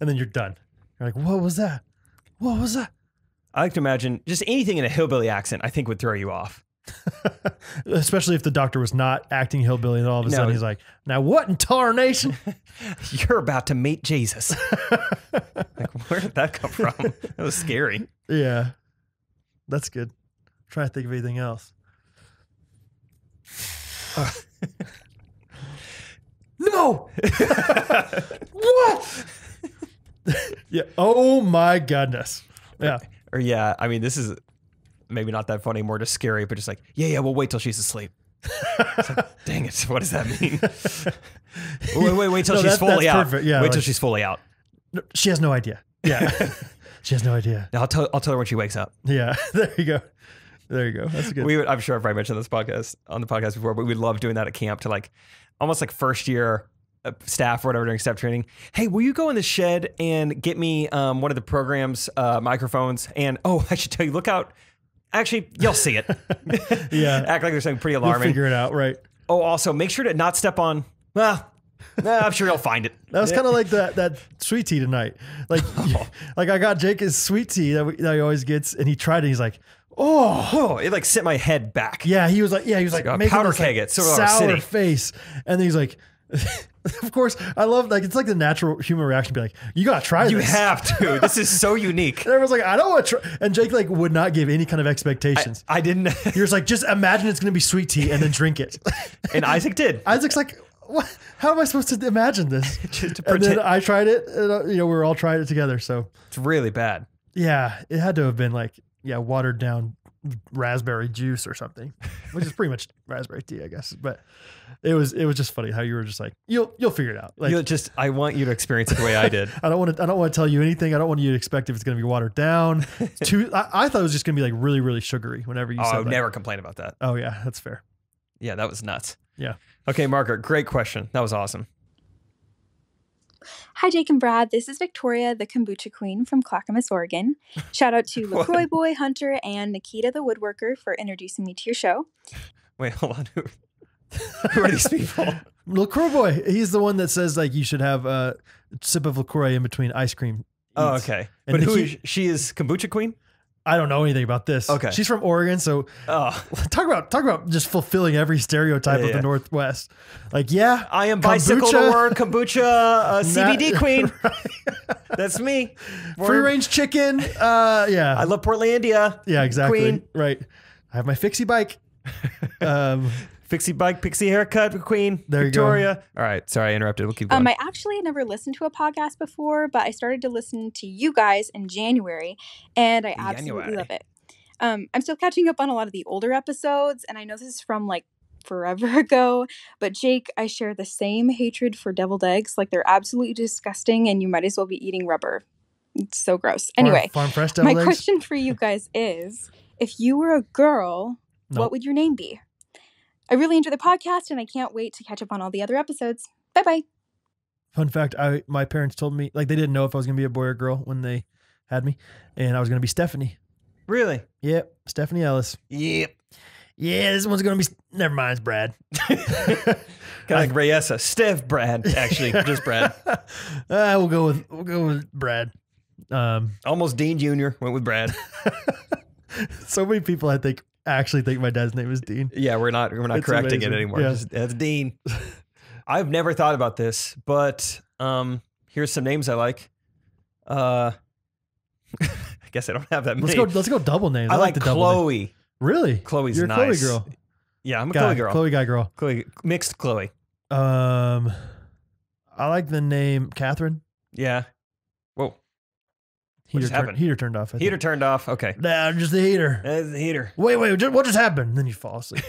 And then you're done. You're like, what was that? What was that? I like to imagine just anything in a hillbilly accent, I think would throw you off. Especially if the doctor was not acting hillbilly and all of a sudden he's like, now what in tarnation? You're about to meet Jesus. Like, where did that come from? That was scary. Yeah. That's good. I'm trying to think of anything else. No! What? Yeah. Oh my goodness. Yeah. Or yeah, I mean, this is maybe not that funny, more just scary, but just like, yeah, we'll wait till she's asleep. It's like, dang it, what does that mean? Wait till she's fully out. Perfect. Yeah, wait till she's fully out. No, she has no idea. Yeah. She has no idea. I'll tell her when she wakes up. Yeah. There you go. That's good. I'm sure I've probably mentioned this on the podcast before, but we love doing that at camp to like almost like first year staff or whatever during step training. Hey, will you go in the shed and get me one of the program's microphones? And I should tell you, look out. Actually, you'll see it. Yeah. Act like there's something pretty You'll alarming. figure it out, right? Oh, also make sure to not step on. I'm sure you'll find it. That was kind of like that sweet tea tonight. Like, like I got Jake his sweet tea that he always gets, and he tried it. He's like, it like sent my head back. yeah. He was like a making powder this, keg like, at Silver sour City. face, and then he's like, of course, I love it's like the natural human reaction to be like, you gotta try this. You have to. This is so unique. And everyone's like, I don't want to try. And Jake like would not give any kind of expectations. I didn't. He was like, just imagine it's gonna be sweet tea and then drink it. And Isaac did. Isaac's like, what? How am I supposed to imagine this? Just to And then pretend. I tried it, and we were all trying it together. So It's really bad. yeah, it had to have been like, watered down raspberry juice or something, which is pretty much raspberry tea, I guess. But it was just funny how you were just like, you'll figure it out. Like, I want you to experience it the way I did. I don't want to tell you anything. I don't want you to expect if it's going to be watered down. I thought it was just going to be like really, really sugary whenever you said I would that. never complain about that. Oh yeah, that's fair. Yeah, that was nuts. Yeah. Okay, Margaret, great question. That was awesome. Hi, Jake and Brad. This is Victoria, the kombucha queen from Clackamas, Oregon. Shout out to LaCroix Boy Hunter and Nikita the Woodworker for introducing me to your show. Wait, hold on. Who are these people? LaCroix Boy, he's the one that says like you should have a sip of LaCroix in between ice cream. Oh, eats. okay. And But who is she? Is kombucha queen? I don't know anything about this. Okay. She's from Oregon, so talk about just fulfilling every stereotype of the Northwest. Like, I am bicycle to work, kombucha, CBD queen. That's me. Free range chicken. Yeah. I love Portlandia. Yeah, exactly. Queen. Right. I have my fixie bike. Fixie bike, pixie haircut, queen. There you go. Victoria. All right. Sorry, I interrupted. We'll keep going. I actually never listened to a podcast before, but I started to listen to you guys in January, and I absolutely love it. I'm still catching up on a lot of the older episodes, and I know this is from like forever ago, but Jake, I share the same hatred for deviled eggs. Like, they're absolutely disgusting, and you might as well be eating rubber. It's so gross. Anyway, farm fresh deviled my eggs? question for you guys is, if you were a girl, what would your name be? I really enjoy the podcast, and I can't wait to catch up on all the other episodes. Bye-bye. Fun fact, my parents told me, like, they didn't know if I was going to be a boy or girl when they had me, and I was going to be Stephanie. Really? Yep, Stephanie Ellis. Yep. Yeah, this one's going to be, never mind, it's Brad. Kind of like Reyesa. Steph Brad, actually. Just Brad. We'll go with Brad. Almost Dean Jr. Went with Brad. So many people, I think, actually think my dad's name is Dean. Yeah, we're not It's correcting amazing. it anymore. Yeah. That's Dean. I've never thought about this, but here's some names I like. I guess I don't have that many. Let's go double names. I like the double Chloe. name. Really? Chloe's You're nice. a Chloe girl. Yeah, I'm a Chloe girl. Chloe guy girl. Chloe, mixed Chloe. I like the name Catherine. Yeah. Whoa. Heater, just happened? Heater turned off. I Heater think. turned off. Okay. Nah, just the heater. That's the heater. Wait, what just happened? And then you fall asleep.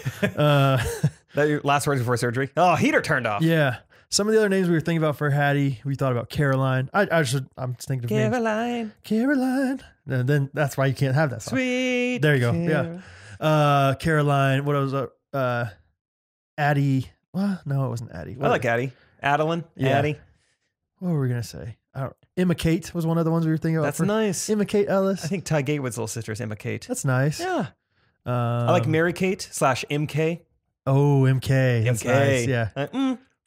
That your last words before surgery? Oh, heater turned off. Yeah. Some of the other names we were thinking about for Hattie, we thought about Caroline. I'm just thinking of names. Caroline. And then that's why you can't have that song. Sweet. There you go. Yeah. Caroline. What was Addie? Well, no, it wasn't Addie. I like Addie. Adeline. Yeah. Addie. What were we gonna say? Emma Kate was one of the ones we were thinking about. That's nice. Emma Kate Ellis. I think Ty Gatewood's little sister is Emma Kate. That's nice. Yeah. I like Mary Kate / MK. Oh, MK. That's nice. Yeah.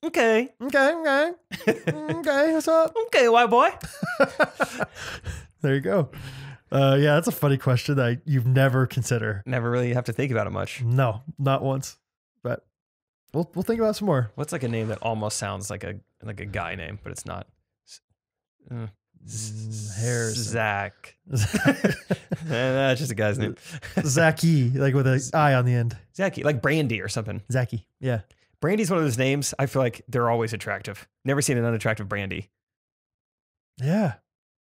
Okay. Okay. What's up? Okay, white boy. There you go. Yeah, that's a funny question that you've never considered. Never really have to think about it much. No, not once. But we'll think about some more. What's like a name that almost sounds like a guy name, but it's not? Harrison. Zach. That's just a guy's name. Zachy, like with an I on the end. Zachy, like Brandy or something. Zachy, yeah. Brandy's one of those names. I feel like they're always attractive. Never seen an unattractive Brandy. Yeah,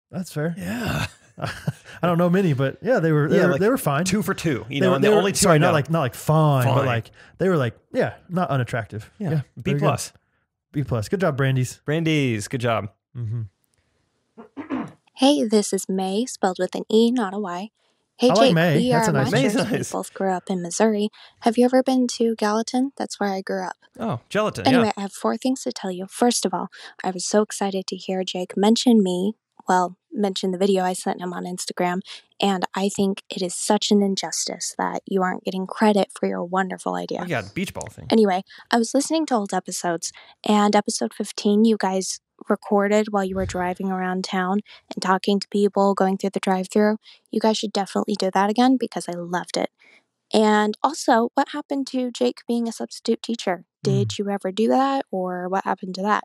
that's fair. Yeah. I don't know many, but yeah, they were fine. 2 for 2. They were only two. Sorry, not like fine, Fine. but like they were like not unattractive. Yeah. B+. B+. Good job, Brandy's. Brandy's. Good job. Mm-hmm. Hey, this is May, spelled with an E, not a Y. Hey, I Jake, like May. we That's are a nice Matchers. name. We Nice. both grew up in Missouri. Have you ever been to Gallatin? That's where I grew up. Oh, gelatin. Anyway, Yeah. I have 4 things to tell you. First of all, I was so excited to hear Jake mention the video I sent him on Instagram, and I think it is such an injustice that you aren't getting credit for your wonderful idea. Oh, yeah, beach ball thing. Anyway, I was listening to old episodes, and episode 15, you guys recorded while you were driving around town and talking to people, going through the drive-thru. You guys should definitely do that again because I loved it. And also, what happened to Jake being a substitute teacher? Did you ever do that, or what happened to that?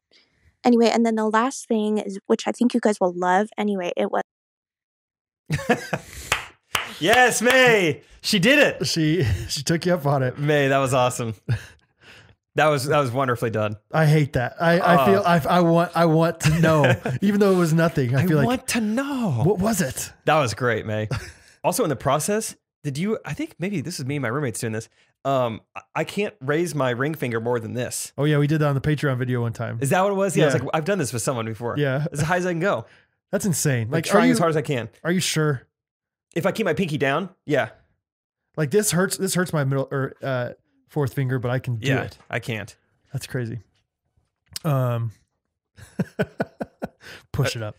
Anyway, and then the last thing is, which I think you guys will love. Anyway, it was... Yes, May. She did it. She took you up on it. May, that was awesome. That was wonderfully done. I hate that. I feel I want to know, even though it was nothing. I feel like want to know. What was it? That was great, May. Also, in the process, I think maybe this is me and my roommates doing this. I can't raise my ring finger more than this. Oh yeah, we did that on the Patreon video one time. Is that what it was? Yeah. I was Yeah. like, I've done this with someone before. Yeah. As high as I can go. That's insane. Like Like, trying as hard as I can. Are you sure? If I keep my pinky down, yeah. Like this hurts my middle or fourth finger, but I can do it. I can't. That's crazy. Push it up.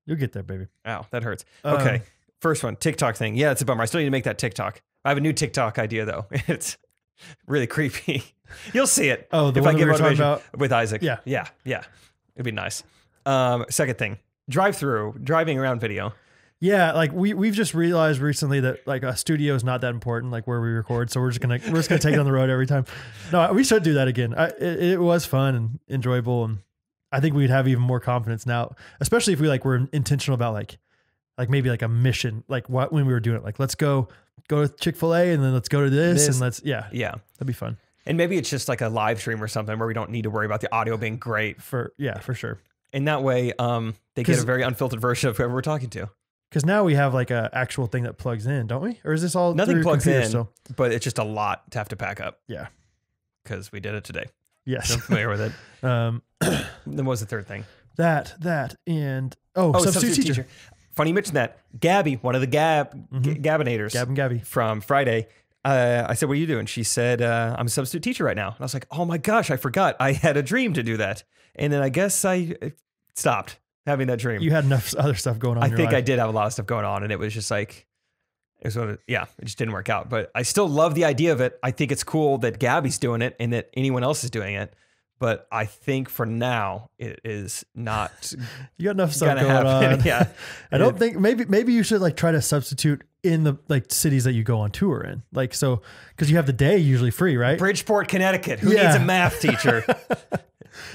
You'll get there, baby. Ow, that hurts. Okay. First one, TikTok thing. Yeah, it's a bummer. I still need to make that TikTok. I have a new TikTok idea though. It's really creepy. You'll see it. Oh, the if one I that we give were talking motivation about? with Isaac. Yeah. Yeah. It'd be nice. Second thing, driving around video. Yeah, like we've just realized recently that like a studio is not that important, like where we record. So we're just gonna take it on the road every time. No, we should do that again. It was fun and enjoyable, and I think we'd have even more confidence now, especially if we were intentional about like maybe like a mission, like when we were doing it, like let's go to Chick-fil-A and then let's go to this and let's yeah, that'd be fun. And maybe it's just like a live stream or something where we don't need to worry about the audio being great for sure. And that way, they get a very unfiltered version of whoever we're talking to. Because now we have like a actual thing that plugs in, don't we? Or is this all nothing plugs in? So? But it's just a lot to have to pack up. Yeah, because we did it today. Yes, I'm familiar with it. Then what was the third thing? That and substitute teacher. Funny you mentioned that. Gabby, one of the Gabinators. Gab and Gabby from Friday. I said, what are you doing? She said, I'm a substitute teacher right now. And I was like, oh my gosh, I forgot. I had a dream to do that. And then I guess I stopped having that dream. You had enough other stuff going on. I think I did have a lot of stuff going on, and it was just like, it just didn't work out. But I still love the idea of it. I think it's cool that Gabby's doing it and that anyone else is doing it. But I think for now it is not. You got enough stuff going on. Yeah, I don't think maybe you should try to substitute in the cities that you go on tour in, so because you have the day usually free, right? Bridgeport, Connecticut. Who needs a math teacher?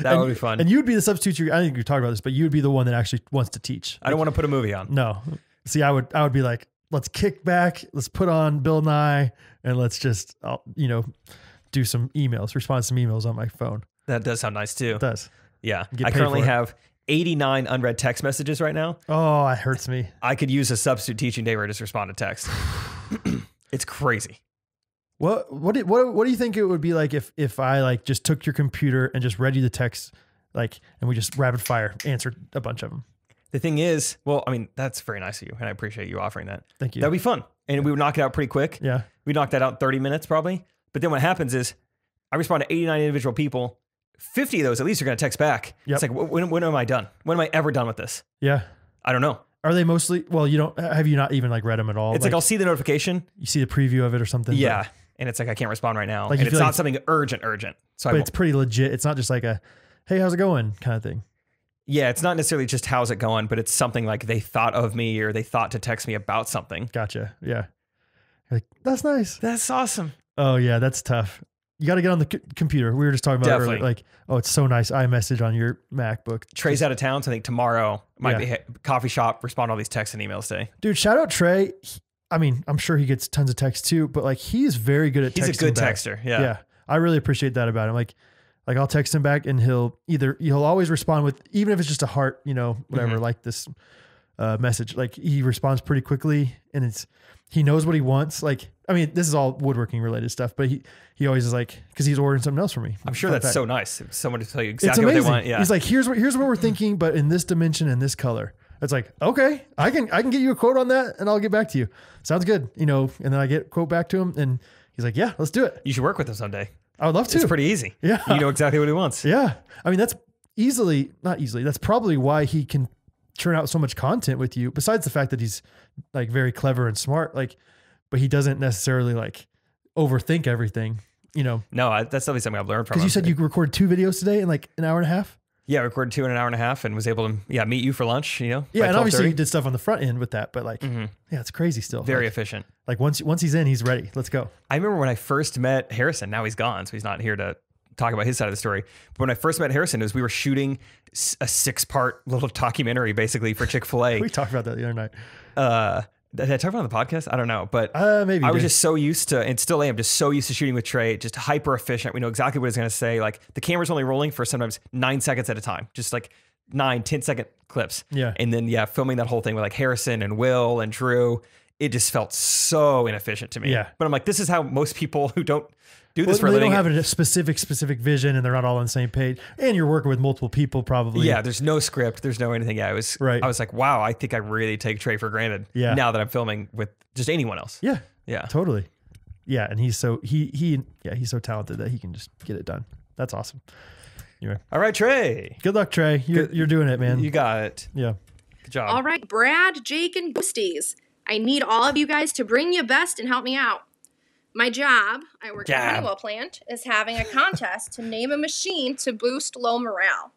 That would be fun. And you'd be the substitute. I think you talked about this, but you would be the one that actually wants to teach. I don't want to put a movie on. No. See, I would be like, let's kick back, let's put on Bill Nye, and let's just do some emails, respond to some emails on my phone. That does sound nice too. It does. Yeah. I currently have 89 unread text messages right now. Oh, it hurts me. I could use a substitute teaching day where I just respond to text. It's crazy. What do you think it would be like if I like just took your computer and just read you the text, like, and we just rapid fire answered a bunch of them? The thing is, well, I mean, that's very nice of you, and I appreciate you offering that. Thank you. That'd be fun, and we would knock it out pretty quick. Yeah. We knocked that out in 30 minutes probably. But then what happens is I respond to 89 individual people. 50 of those at least are going to text back. Yep. It's like, when am I done? When am I ever done with this? Yeah. I don't know. Are they mostly, well, have you not even like read them at all? It's like I'll see the notification. You see the preview of it or something? Yeah. And it's like, I can't respond right now. Like and it's not like something urgent. So but it's pretty legit. It's not just like a, hey, how's it going kind of thing. Yeah, it's not necessarily just how's it going, but it's something like they thought of me or they thought to text me about something. Gotcha. Yeah. You're like, that's nice. That's awesome. Oh yeah, that's tough. You got to get on the computer. We were just talking about earlier, like, oh, it's so nice. iMessage on your MacBook. Trey's out of town, so I think tomorrow might be coffee shop, respond to all these texts and emails today. Dude, shout out Trey. I mean, I'm sure he gets tons of texts too, but like he is very good at texting. He's a good back. texter. Yeah. Yeah. I really appreciate that about him. Like I'll text him back and he'll always respond with, even if it's just a heart, whatever, like this message, like he responds pretty quickly and he knows what he wants. Like, I mean, this is all woodworking related stuff, but he always is like, cause he's ordering something else for me. I'm sure that's so nice. Someone to tell you exactly what they want. Yeah. He's like, here's what we're thinking, but in this dimension and this color. It's like, okay, I can get you a quote on that and I'll get back to you. Sounds good. And then I get a quote back to him and he's like, yeah, let's do it. You should work with him someday. I would love to. It's pretty easy. Yeah. You know exactly what he wants. Yeah. I mean, that's not easily. That's probably why he can churn out so much content with you, besides the fact that he's like very clever and smart, like, but he doesn't necessarily like overthink everything, No, that's definitely something I've learned from him. Because you said you recorded 2 videos today in like an hour and a half? Yeah, I recorded 2 in an hour and a half and was able to meet you for lunch, Yeah, and obviously you did stuff on the front end with that, but like, yeah, it's crazy still. Very efficient. Like once he's in, he's ready. Let's go. I remember when I first met Harrison. Now he's gone, so he's not here to talk about his side of the story. But when I first met Harrison, we were shooting a 6-part little documentary basically for Chick-fil-A. We talked about that the other night. Did I talk about it on the podcast? I don't know, but maybe I was just so used to, and still am, just so used to shooting with Trey, just hyper efficient. We know exactly what he's going to say. Like the camera's only rolling for sometimes 9 seconds at a time, just like 9-10 second clips. Yeah. And then, filming that whole thing with like Harrison and Will and Drew, it just felt so inefficient to me. Yeah. But I'm like, this is how most people who don't do this for a they living. don't have a specific vision and they're not all on the same page. And you're working with multiple people probably. Yeah, there's no script. There's no anything. Yeah, I was like, wow, I think I really take Trey for granted. Yeah. Now that I'm filming with just anyone else. Yeah. Yeah. Totally. Yeah. And he's so he's so talented that he can just get it done. That's awesome. Anyway. All right, Trey. Good luck, Trey. You're doing it, man. You got it. Yeah. Good job. All right, Brad, Jake, and Ghosties. I need all of you guys to bring your best and help me out. My job, I work at a Honeywell plant, is having a contest to name a machine to boost low morale.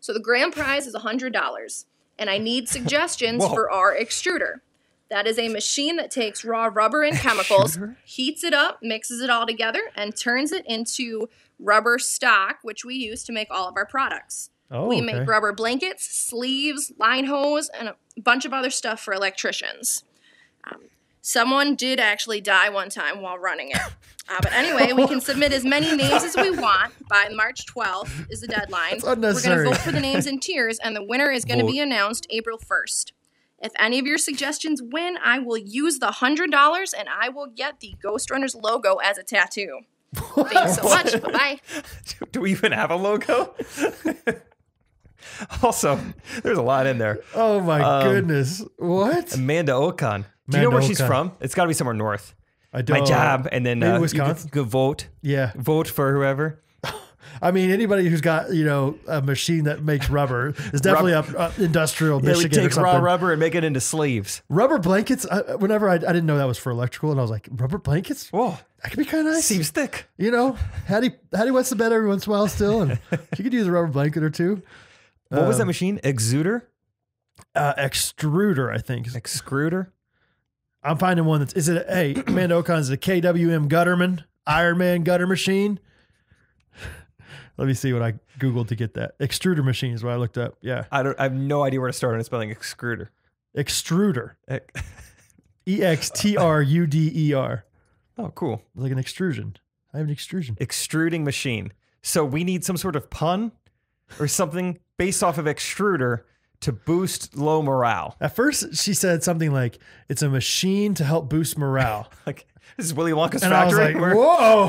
So the grand prize is $100, and I need suggestions for our extruder. That is a machine that takes raw rubber and chemicals, heats it up, mixes it all together, and turns it into rubber stock, which we use to make all of our products. We make rubber blankets, sleeves, line hose, and a bunch of other stuff for electricians. Someone did actually die one time while running it. But anyway, we can submit as many names as we want by March 12th is the deadline. That's unnecessary. We're going to vote for the names in tiers, and the winner is going to be announced April 1st. If any of your suggestions win, I will use the $100, and I will get the Ghostrunners logo as a tattoo. Thanks so much. Bye-bye. Do we even have a logo? Also, there's a lot in there. Oh, my goodness. What? Amanda Okan. Do you know where she's from? It's got to be somewhere north. I don't. My job, and then Wisconsin. You could vote. Yeah. Vote for whoever. I mean, anybody who's got, a machine that makes rubber is definitely up industrial Michigan. We take raw rubber and make it into sleeves. Rubber blankets. Whenever I didn't know that was for electrical, and I was like, rubber blankets? Whoa. That could be kind of nice. Seems thick. Hattie wets the bed every once in a while still, and she could use a rubber blanket or two. What was that machine? Exuder? Extruder, I think. Extruder? I'm finding one that's, Amanda Okan's a KWM Gutterman, Iron Man gutter machine. Let me see what I Googled to get that. Extruder machine is what I looked up. Yeah. I have no idea where to start on spelling extruder. Extruder. EXTRUDER. Oh, cool. Like an extrusion. I have an extrusion. Extruding machine. So we need some sort of pun or something based off of extruder to boost low morale. At first, she said something like, it's a machine to help boost morale. Like This is Willy Wonka's And I was factory. like, whoa.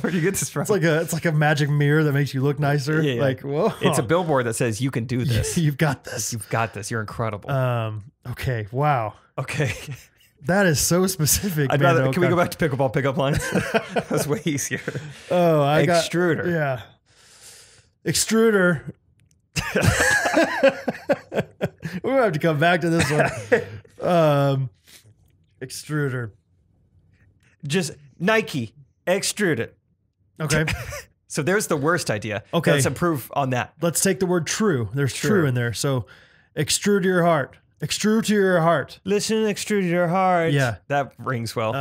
Where do you get this from? It's like a magic mirror that makes you look nicer. Yeah, yeah. Like, whoa. It's a billboard that says, you can do this. You've got this. You've got this. You're incredible. Okay. Wow. Okay. That is so specific. Can we go back to pickleball pickup lines? That was way easier. Oh, Extruder. Yeah. Extruder. We're going to have to come back to this one. Extruder. Just Nike. Extrude it. Okay. So there's the worst idea. Okay. Let's improve on that. Let's take the word true. There's true in there. So extrude to your heart. Extrude to your heart. Listen, extrude to your heart. Yeah. That rings well.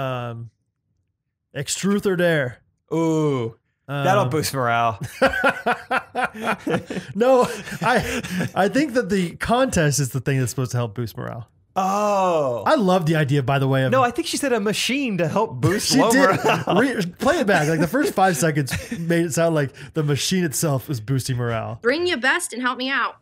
Extruth or dare. Ooh. That'll boost morale. No, I think that the contest is the thing that's supposed to help boost morale. Oh. I love the idea, by the way. No, I think she said a machine to help boost she low did. morale. Play it back. Like the first 5 seconds made it sound like the machine itself is boosting morale. Bring your best and help me out.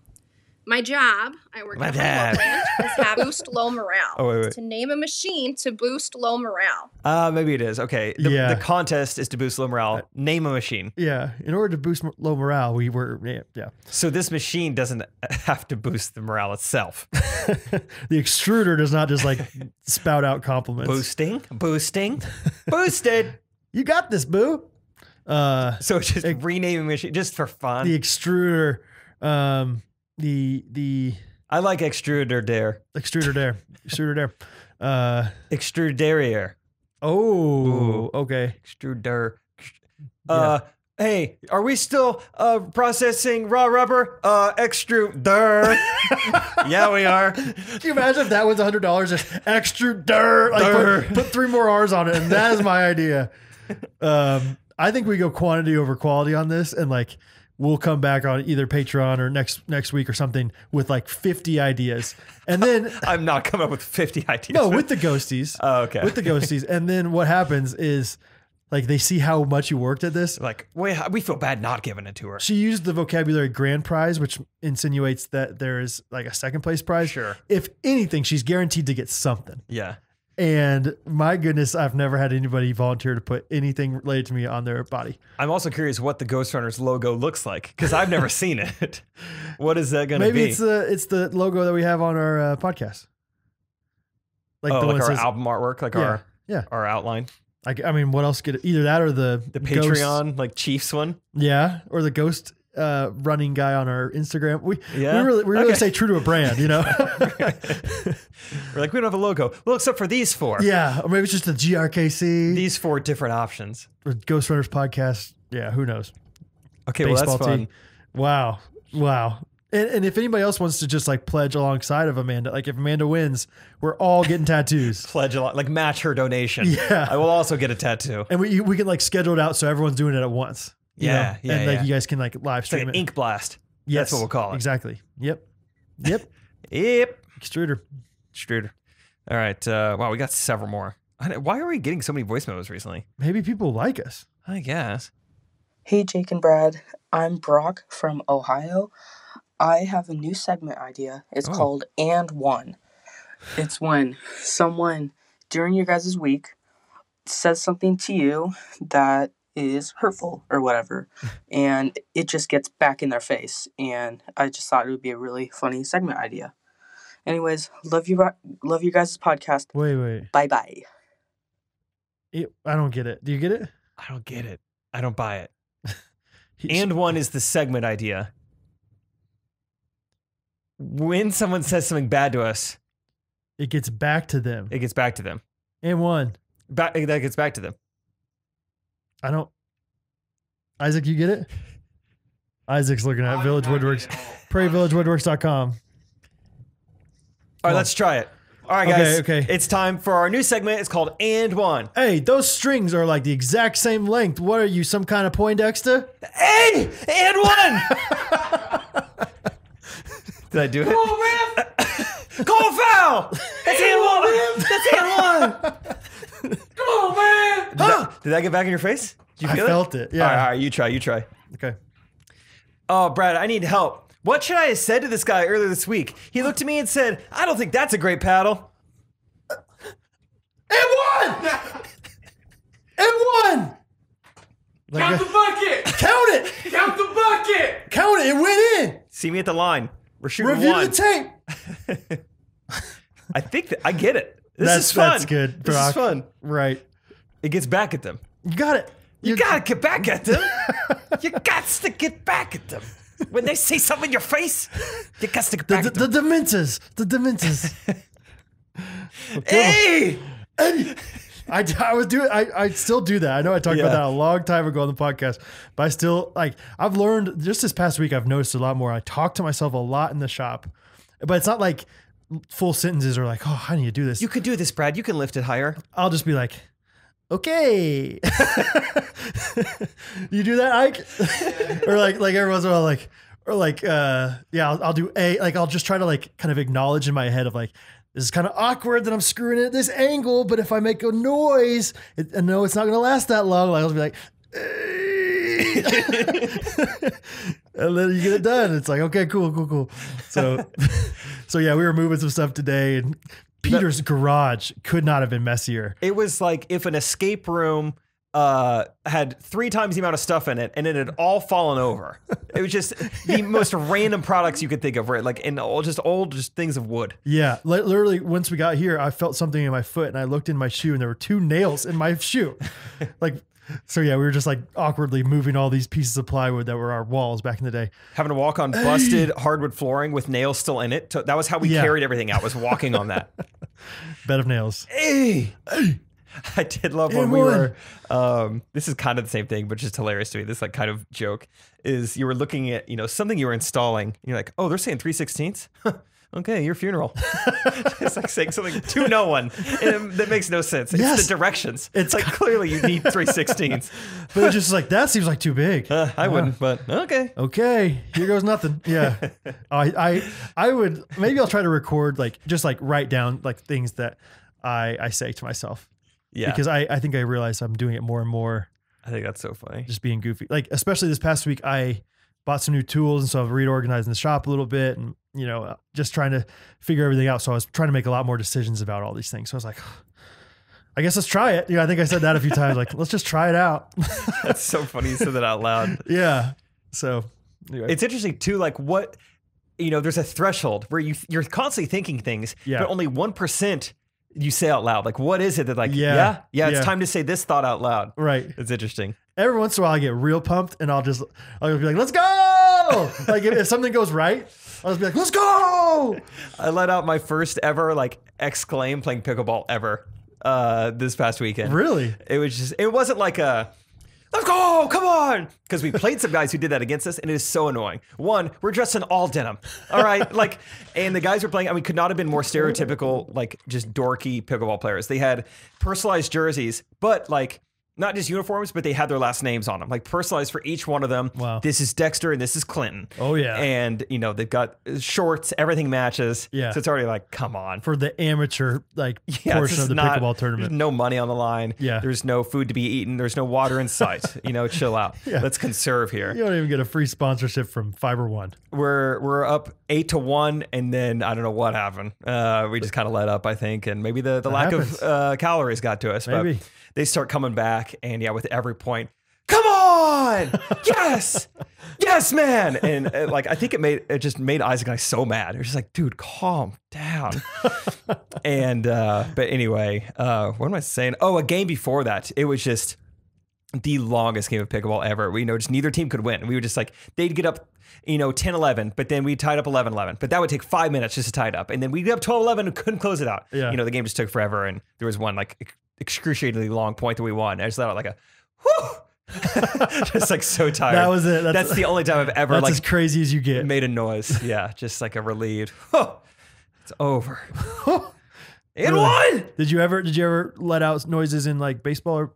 My job, I work at a Pickleball plant, is have boost low morale. Oh, wait. To name a machine to boost low morale. Maybe it is. Okay. The contest is to boost low morale. Name a machine. Yeah. In order to boost low morale, we were, yeah. So this machine doesn't have to boost the morale itself. The extruder does not just like spout out compliments. Boosted. You got this, boo. So it's just renaming machine just for fun. The extruder, the I like extruder dare. Extruder dare. Extruderier. Oh, ooh. Okay. Extruder. Hey, are we still processing raw rubber? Extruder. Yeah, we are. Can you imagine if that was $100? Just extruder. Like put 3 more R's on it, and that is my idea. I think we go quantity over quality on this, and like we'll come back on either Patreon or next week or something with like 50 ideas. And then I'm not coming up with 50 ideas. No, with the ghosties. Oh, okay. With the ghosties. And then what happens is like they see how much you worked at this. Like, we feel bad not giving it to her. She used the vocabulary grand prize, which insinuates that there is like a second place prize. Sure. If anything, she's guaranteed to get something. Yeah. And my goodness, I've never had anybody volunteer to put anything related to me on their body. I'm also curious what the Ghostrunners logo looks like because I've never seen it. What is that going to be? Maybe it's the logo that we have on our podcast. Like the one our album artwork, like our outline. I mean, what else could either that or the Patreon ghost, like Chiefs one? Yeah, or the ghost running guy on our Instagram. We really okay. stay true to a brand, you know. We're like, we don't have a logo. Well, except for these 4. Yeah, or maybe it's just a GRKC. These 4 different options. Or Ghostrunners podcast. Yeah, who knows? Okay, baseball well, that's fun. Team. Wow. And if anybody else wants to just like pledge alongside of Amanda, like if Amanda wins, we're all getting tattoos. Pledge like match her donation. Yeah, I will also get a tattoo. And we can like schedule it out so everyone's doing it at once. Yeah. And like you guys can like live stream like an ink blast. Yes, that's what we'll call it. Exactly. Yep. Extruder. All right. Wow, we got several more. Why are we getting so many voice memos recently? Maybe people like us. I guess. Hey, Jake and Brad. I'm Brock from Ohio. I have a new segment idea. It's called And One. It's when someone during your guys' week says something to you that is hurtful or whatever, and it just gets back in their face. And I just thought it would be a really funny segment idea. Anyways, love you guys' podcast. Wait. Bye. I don't get it. Do you get it? I don't get it. I don't buy it. And One is the segment idea. When someone says something bad to us, it gets back to them. And one. That gets back to them. I don't. Isaac, you get it? Isaac's looking at Village Woodworks. PrairieVillageWoodworks.com. All right, let's try it. All right, guys. Okay. It's time for our new segment. It's called And One. Hey, those strings are like the exact same length. What are you, some kind of Poindexter? Hey, And One. Did I do it? Come on, man. Call foul. That's And One. Come on, man. Did that get back in your face? Did you feel I felt it. Yeah. All right. You try. Okay. Oh, Brad, I need help. What should I have said to this guy earlier this week? He looked at me and said, I don't think that's a great paddle. And one! and one. Count the bucket. Count it. Count the bucket. Count it. It went in. See me at the line. We're shooting Review one. the tape. I think that I get it. This is fun. That's good, This Brock. is fun. Right. It gets back at them. You got it. You gotta get back at them. You got to get back at them. When they say something in your face, you got to get back at them. The Dementors. The Dementors. Hey! I was doing. I still do that. I know I talked about that a long time ago on the podcast, but I still I've learned just this past week. I've noticed a lot more. I talk to myself a lot in the shop, but it's not like full sentences or like, oh, how do you do this? You could do this, Brad. You can lift it higher. I'll just be like, okay. You do that, Ike? Or like every once in a while, I'll do I'll just try to kind of acknowledge in my head of like, this is kind of awkward that I'm screwing it at this angle, but if I make a noise, I know it's not going to last that long. I'll be like, and then you get it done. It's like, okay, cool. So yeah, we were moving some stuff today, and Peter's garage could not have been messier. It was like if an escape room had 3 times the amount of stuff in it, and it had all fallen over. It was just the most random products you could think of, right? Like in old things of wood. Yeah, literally. Once we got here, I felt something in my foot, and I looked in my shoe, and there were 2 nails in my shoe. So yeah, we were just like awkwardly moving all these pieces of plywood that were our walls back in the day. Having to walk on busted hardwood flooring with nails still in it. That was how we carried everything out, was walking on that. Bed of nails. Hey! I did love when we were, this is kind of the same thing, but just hilarious to me. This kind of joke is you were looking at, something you were installing. And you're like, oh, they're saying 3/16? Okay, your funeral. It's like saying something to no one. And that makes no sense. It's the directions. It's like clearly you need 3/16. But it's just like, that seems like too big. I wouldn't, but okay. Okay, here goes nothing. Yeah. I would, maybe I'll try to record, just write down things that I say to myself. Yeah. Because I think I realize I'm doing it more and more. I think that's so funny. Just being goofy. Especially this past week, I bought some new tools, and so I've reorganized the shop a little bit, and just trying to figure everything out. So I was trying to make a lot more decisions about all these things. So I was like, I guess let's try it. I think I said that a few times. Let's just try it out. That's so funny you said that out loud. Yeah. So anyway. It's interesting too. What there's a threshold where you're constantly thinking things, but only 1% you say out loud. What is it that it's time to say this thought out loud. Right. It's interesting. Every once in a while I get real pumped, and I'll be like, let's go. If something goes right, I'll just be like, let's go. I let out my first ever exclaim playing pickleball ever this past weekend. Really? It wasn't like a, let's go, come on. Because we played some guys who did that against us, and it is so annoying. One, we're dressed in all denim. All right. And the guys were playing, could not have been more stereotypical, just dorky pickleball players. They had personalized jerseys, but not just uniforms, but they had their last names on them, personalized for each one of them. Wow. This is Dexter and this is Clinton. Oh, yeah. And, they've got shorts, everything matches. Yeah. So it's already come on. For the amateur, portion of the pickleball tournament. There's no money on the line. Yeah. There's no food to be eaten. There's no water in sight. Chill out. Yeah. Let's conserve here. You don't even get a free sponsorship from Fiber One. We're up 8-1, and then I don't know what happened. We just kind of let up, I think. And maybe the lack of calories got to us. Maybe. But they start coming back, and with every point, come on, yes, yes, man, and I think it just made Isaac and I so mad. It was just dude, calm down. And but anyway, what am I saying? Oh, a game before that, it was just the longest game of pickleball ever. We just neither team could win. We were just they'd get up 10-11, but then we tied up 11-11. But that would take 5 minutes just to tie it up, and then we'd get up 12-11 and couldn't close it out. Yeah. The game just took forever, and there was one excruciatingly long point that we won. I just let out a whew. Just so tired. That was it. That's the only time I've ever that's as crazy as you get. Made a noise. Yeah, just a relieved. It's over. And won. Did you ever let out noises in baseball or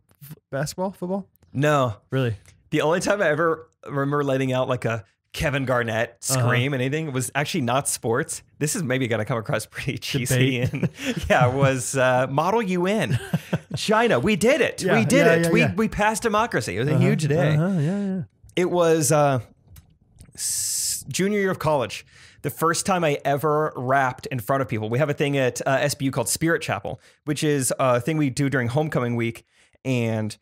basketball, football? No, really. The only time I ever remember letting out a Kevin Garnett scream and anything was actually not sports. This is maybe going to come across pretty cheesy. And it was Model UN. China. We did it. Yeah, we did it. Yeah. We passed democracy. It was a huge day. Yeah. It was junior year of college. The first time I ever rapped in front of people. We have a thing at SBU called Spirit Chapel, which is a thing we do during homecoming week. And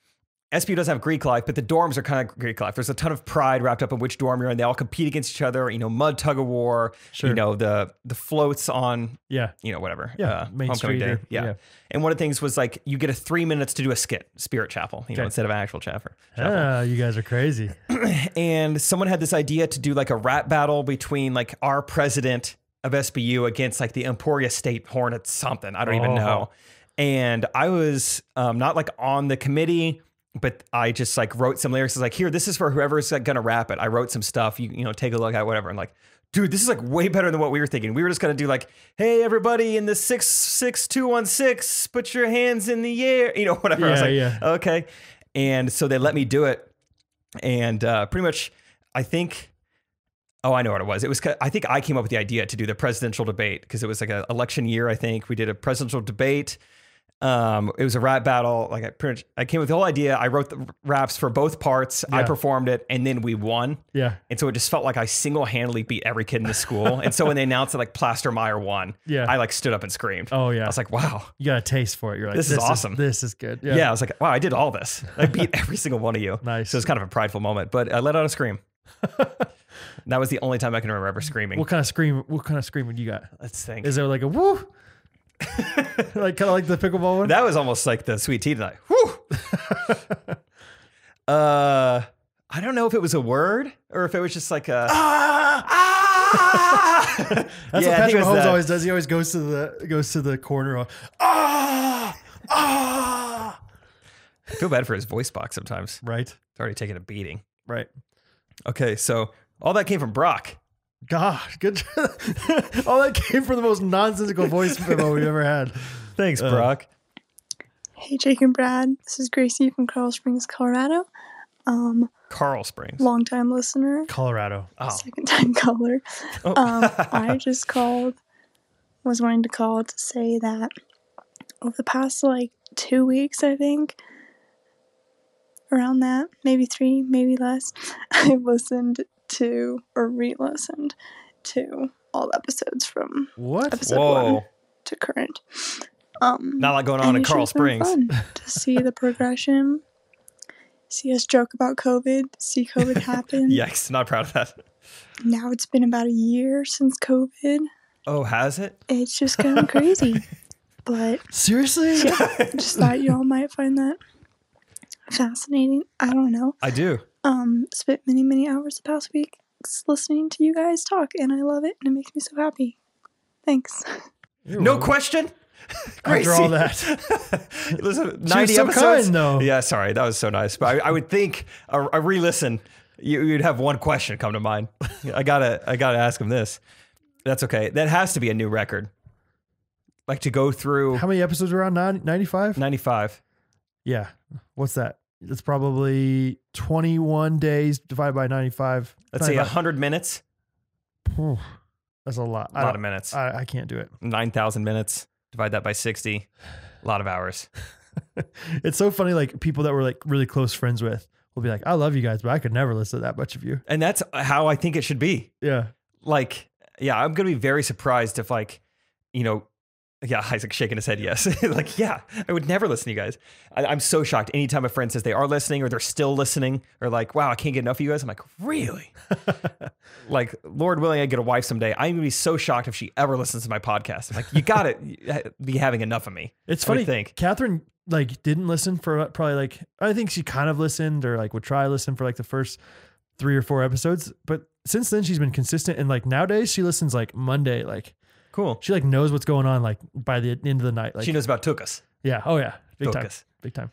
SPU doesn't have Greek life, but the dorms are kind of Greek life. There's a ton of pride wrapped up in which dorm you're in. They all compete against each other. Mud tug of war. Sure. The floats on. Yeah. Whatever. Yeah. Main homecoming Street day. Yeah. And one of the things was like you get 3 minutes to do a skit, Spirit Chapel, instead of an actual chapel. You guys are crazy. And someone had this idea to do like a rap battle between like our president of SBU against like the Emporia State Hornets something. I don't even know. And I was not like on the committee, but I just like wrote some lyrics. I was like, here, this is for whoever's like, gonna rap it. I wrote some stuff. You take a look at whatever. And like, dude, this is like way better than what we were thinking. We were just gonna do like, hey, everybody in the 66216, put your hands in the air. Whatever. I was like, okay. And so they let me do it. And pretty much, I think. Oh, I know what it was. I think I came up with the idea to do the presidential debate because it was like an election year. I think we did a presidential debate. It was a rap battle. Like I came with the whole idea. I wrote the raps for both parts. Yeah. I performed it, and then we won. Yeah. And so it just felt like I single-handedly beat every kid in the school. And so when they announced that like Plastermeyer won, I like stood up and screamed. Oh yeah. I was like, wow. You got a taste for it. You're like, this is awesome. This is good. Yeah. I was like, wow, I did all this. I beat every single one of you. Nice. So it's kind of a prideful moment, but I let out a scream. That was the only time I can remember screaming. What kind of scream would you got? Let's think. Is there like a woo? Like kind of like the pickleball one? That was almost like the sweet tea tonight. Woo! I don't know if it was a word or if it was just like a That's what Patrick Mahomes always does. He always goes to the corner of I feel bad for his voice box sometimes. Right. It's already taken a beating. Right. Okay, so all that came from Brock. Gosh, good. All that came from the most nonsensical voice memo we've ever had. Thanks, Brock. Hey, Jake and Brad. This is Gracie from Coral Springs, Colorado. Coral Springs. Long-time listener. Colorado. Oh. Second-time caller. I just was wanting to call to say that over the past, 2 weeks, I think, around that, maybe 3, maybe less, I've listened to or re-listened to all episodes from episode 1 to current. Not like going on in Coral Springs. Fun to see the progression, see us joke about COVID, see COVID happen. Yikes, not proud of that. Now it's been about a year since COVID. Oh, has it? It's just going crazy. But seriously? Yeah, just thought y'all might find that fascinating. I don't know. I do. Spent many hours the past week listening to you guys talk, and I love it, and it makes me so happy. Thanks. No question. After all that. Listen, 90 so episodes. Kind, though. Yeah, sorry. That was so nice. But I would think a re-listen, you'd have one question come to mind. I gotta ask him this. That's okay. That has to be a new record. Like to go through. How many episodes were on? 95? 95. Yeah. What's that? It's probably 21 days divided by 95. Let's say 100 minutes. That's a lot. A lot of minutes. I can't do it. 9,000 minutes. Divide that by 60. A lot of hours. It's so funny. Like people that we're really close friends with will be like, I love you guys, but I could never listen to that much of you. And that's how I think it should be. Yeah. I'm going to be very surprised if Isaac's shaking his head yes. I would never listen to you guys. I'm so shocked. Anytime a friend says they are listening or they're still listening or like, wow, I can't get enough of you guys. I'm like, really? Lord willing, I get a wife someday. I'm going to be so shocked if she ever listens to my podcast. I'm like, you got to be having enough of me. It's funny. Catherine didn't listen for probably I think she kind of listened or would try to listen for the first 3 or 4 episodes. But since then she's been consistent. And nowadays she listens Monday, cool. She knows what's going on by the end of the night. She knows about Tukas. Yeah. Oh yeah. Big Tukas. time. Big time.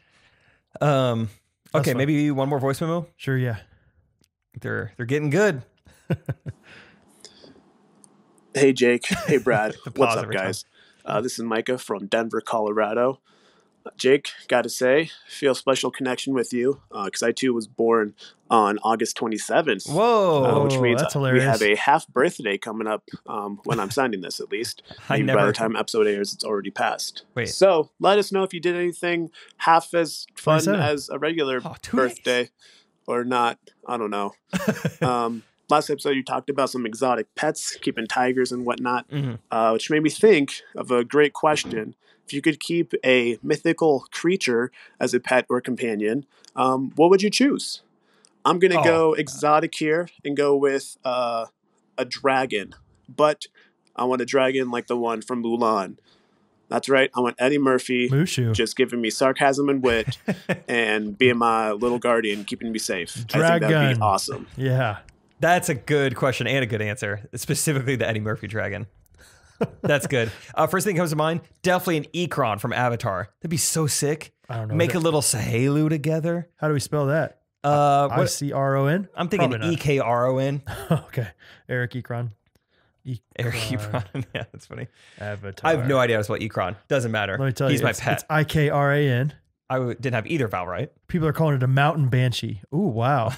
Okay, maybe one more voice memo. Sure. Yeah. They're getting good. Hey Jake. Hey Brad. What's up, guys? This is Micah from Denver, Colorado. Jake, gotta say, feel special connection with you because I too was born on August 27th. Whoa, which means that's hilarious. We have a half birthday coming up when I'm signing this, at least. Maybe by the time episode airs, it's already passed. Wait. So let us know if you did anything half as fun as a regular birthday or not. I don't know. Last episode, you talked about some exotic pets, keeping tigers and whatnot, which made me think of a great question if you could keep a mythical creature as a pet or companion, what would you choose? I'm going to go exotic here and go with a dragon. But I want a dragon like the one from Mulan. That's right. I want Eddie Murphy Mushu. Just giving me sarcasm and wit and being my little guardian, keeping me safe. Dragon. I think that would be awesome. Yeah. That's a good question and a good answer. Specifically the Eddie Murphy dragon. That's good. First thing that comes to mind, definitely an Ekron from Avatar. That'd be so sick. I don't know. Make a little Sahelu together. How do we spell that? I-C-R-O-N? I'm thinking E-K-R-O-N. Okay. Eric Ekron. Eric Ekron. Yeah, that's funny. Avatar. I have no idea how to spell Ekron. Doesn't matter. Let me tell He's you. my pet. It's I-K-R-A-N. I didn't have either vowel right. People are calling it a mountain banshee. Ooh, wow.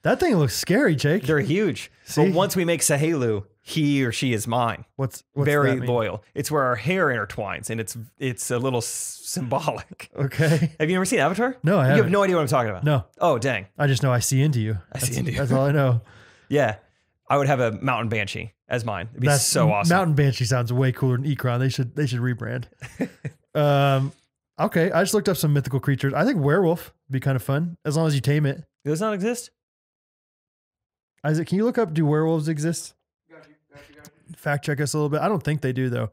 That thing looks scary, Jake. They're huge. See? But once we make Sahelu, he or she is mine. What's very that mean? loyal. It's where our hair intertwines, and it's a little symbolic. Okay. Have you ever seen Avatar? No, I You haven't. have no idea what I'm talking about. No. Oh, dang. I just know I see into you. I see into you. That's all I know. Yeah. I would have a mountain banshee as mine. It'd be so awesome. Mountain banshee sounds way cooler than Ekron. They should rebrand. Okay, I just looked up some mythical creatures. I think werewolf would be kind of fun as long as you tame it. Does not exist? Isaac, can you look up, do werewolves exist? Got you. Fact check us a little bit. I don't think they do though.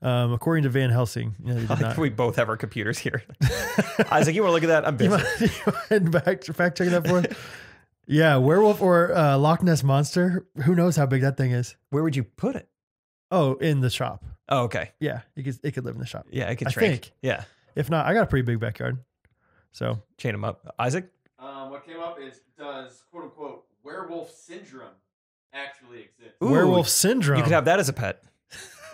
According to Van Helsing, they did not. We both have our computers here. Isaac, you want to look at that? I'm busy. You mind fact checking that for us? Yeah, werewolf or Loch Ness monster. Who knows how big that thing is? Where would you put it? Oh, in the shop. Oh, okay. Yeah, it could live in the shop. Yeah, it could I shrink. think. Yeah. If not, I got a pretty big backyard. So chain them up. Isaac? What came up is, does quote unquote werewolf syndrome actually exist? Ooh, werewolf syndrome. You could have that as a pet.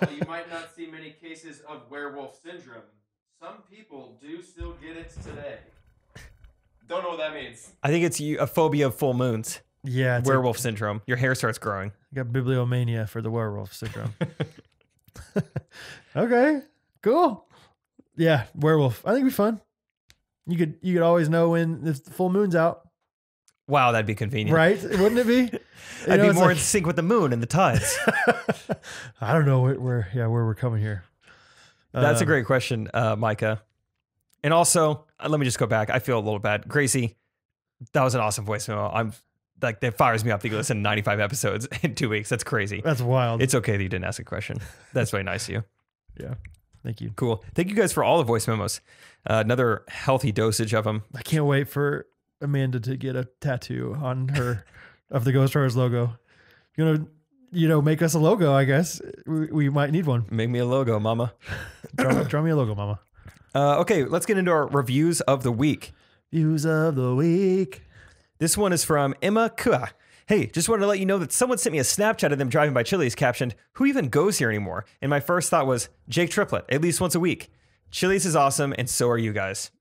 Well, you might not see many cases of werewolf syndrome. Some people do still get it today. Don't know what that means. I think it's a phobia of full moons. Yeah, it's werewolf syndrome. Your hair starts growing. You got bibliomania for the werewolf syndrome. Okay, cool. Yeah, werewolf. I think it'd be fun. You could always know when the full moon's out. Wow, that'd be convenient. Right? Wouldn't it be? I'd be more in sync with the moon and the tides. I don't know where we're coming here. That's a great question, Micah. And also, let me just go back. I feel a little bad. Gracie, that was an awesome voice memo. I'm like, that fires me up that you listen to 95 episodes in 2 weeks. That's crazy. That's wild. It's okay that you didn't ask a question. That's really nice of you. Yeah. Thank you. Cool. Thank you guys for all the voice memos. Another healthy dosage of them. I can't wait for Amanda to get a tattoo on her of the Ghostrunners logo. Make us a logo, I guess. We might need one. Make me a logo, mama. Draw me a logo, mama. Okay, let's get into our reviews of the week. Views of the week. This one is from Emma Kua. Hey, just wanted to let you know that someone sent me a Snapchat of them driving by Chili's captioned, "Who even goes here anymore?" And my first thought was, Jake Triplett, at least once a week. Chili's is awesome, and so are you guys.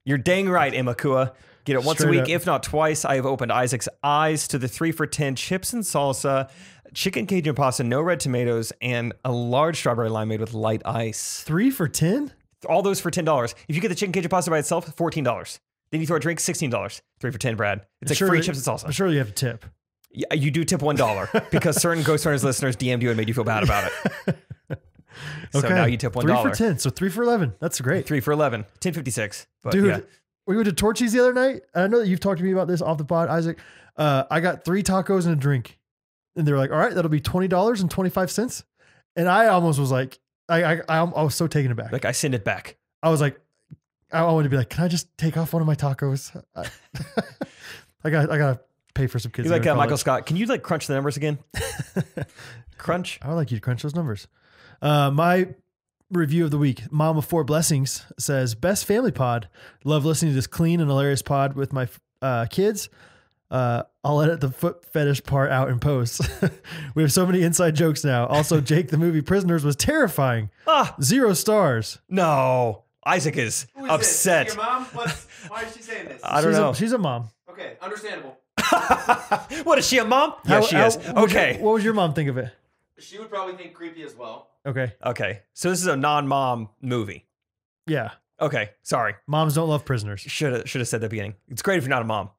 You're dang right, Emma Kua. Get it once a week, if not twice. I have opened Isaac's eyes to the 3 for $10 chips and salsa, chicken Cajun pasta, no red tomatoes, and a large strawberry lime with light ice. 3 for $10? All those for $10. If you get the chicken Cajun pasta by itself, $14. Then you throw a drink, $16. 3 for $10, Brad. It's like free chips and salsa. I'm sure you have to tip. Yeah, you do tip $1 because certain Ghostrunners listeners DM'd you and made you feel bad about it. So now you tip $1. 3 for 10, so 3 for 11. That's great. 3 for 11, 10.56. Dude, yeah. we went to Torchy's the other night. And I know that you've talked to me about this off the pod, Isaac. I got 3 tacos and a drink, and they were like, "All right, that'll be $20.25." And I almost was like, I was so taken aback. Like I send it back. I was like, I wanted to be like, "Can I just take off one of my tacos?" I gotta pay for some kids. You're like Michael Scott. Can you like crunch the numbers again? Crunch. I would like you to crunch those numbers. My review of the week, Mom of 4 Blessings says, "Best family pod. Love listening to this clean and hilarious pod with my kids. I'll edit the foot fetish part out in post. We have so many inside jokes now. Also, Jake the movie Prisoners was terrifying. 0 stars. No, Isaac is upset. This? Is your mom? Why is she saying this? I don't know. She's a mom. Okay, understandable. What is she, a mom? Yeah, she is. Okay. What would your mom think of it? She would probably think creepy as well. Okay. Okay. So this is a non-mom movie. Yeah. Okay. Sorry. Moms don't love prisoners. Should have said that at the beginning. It's great if you're not a mom.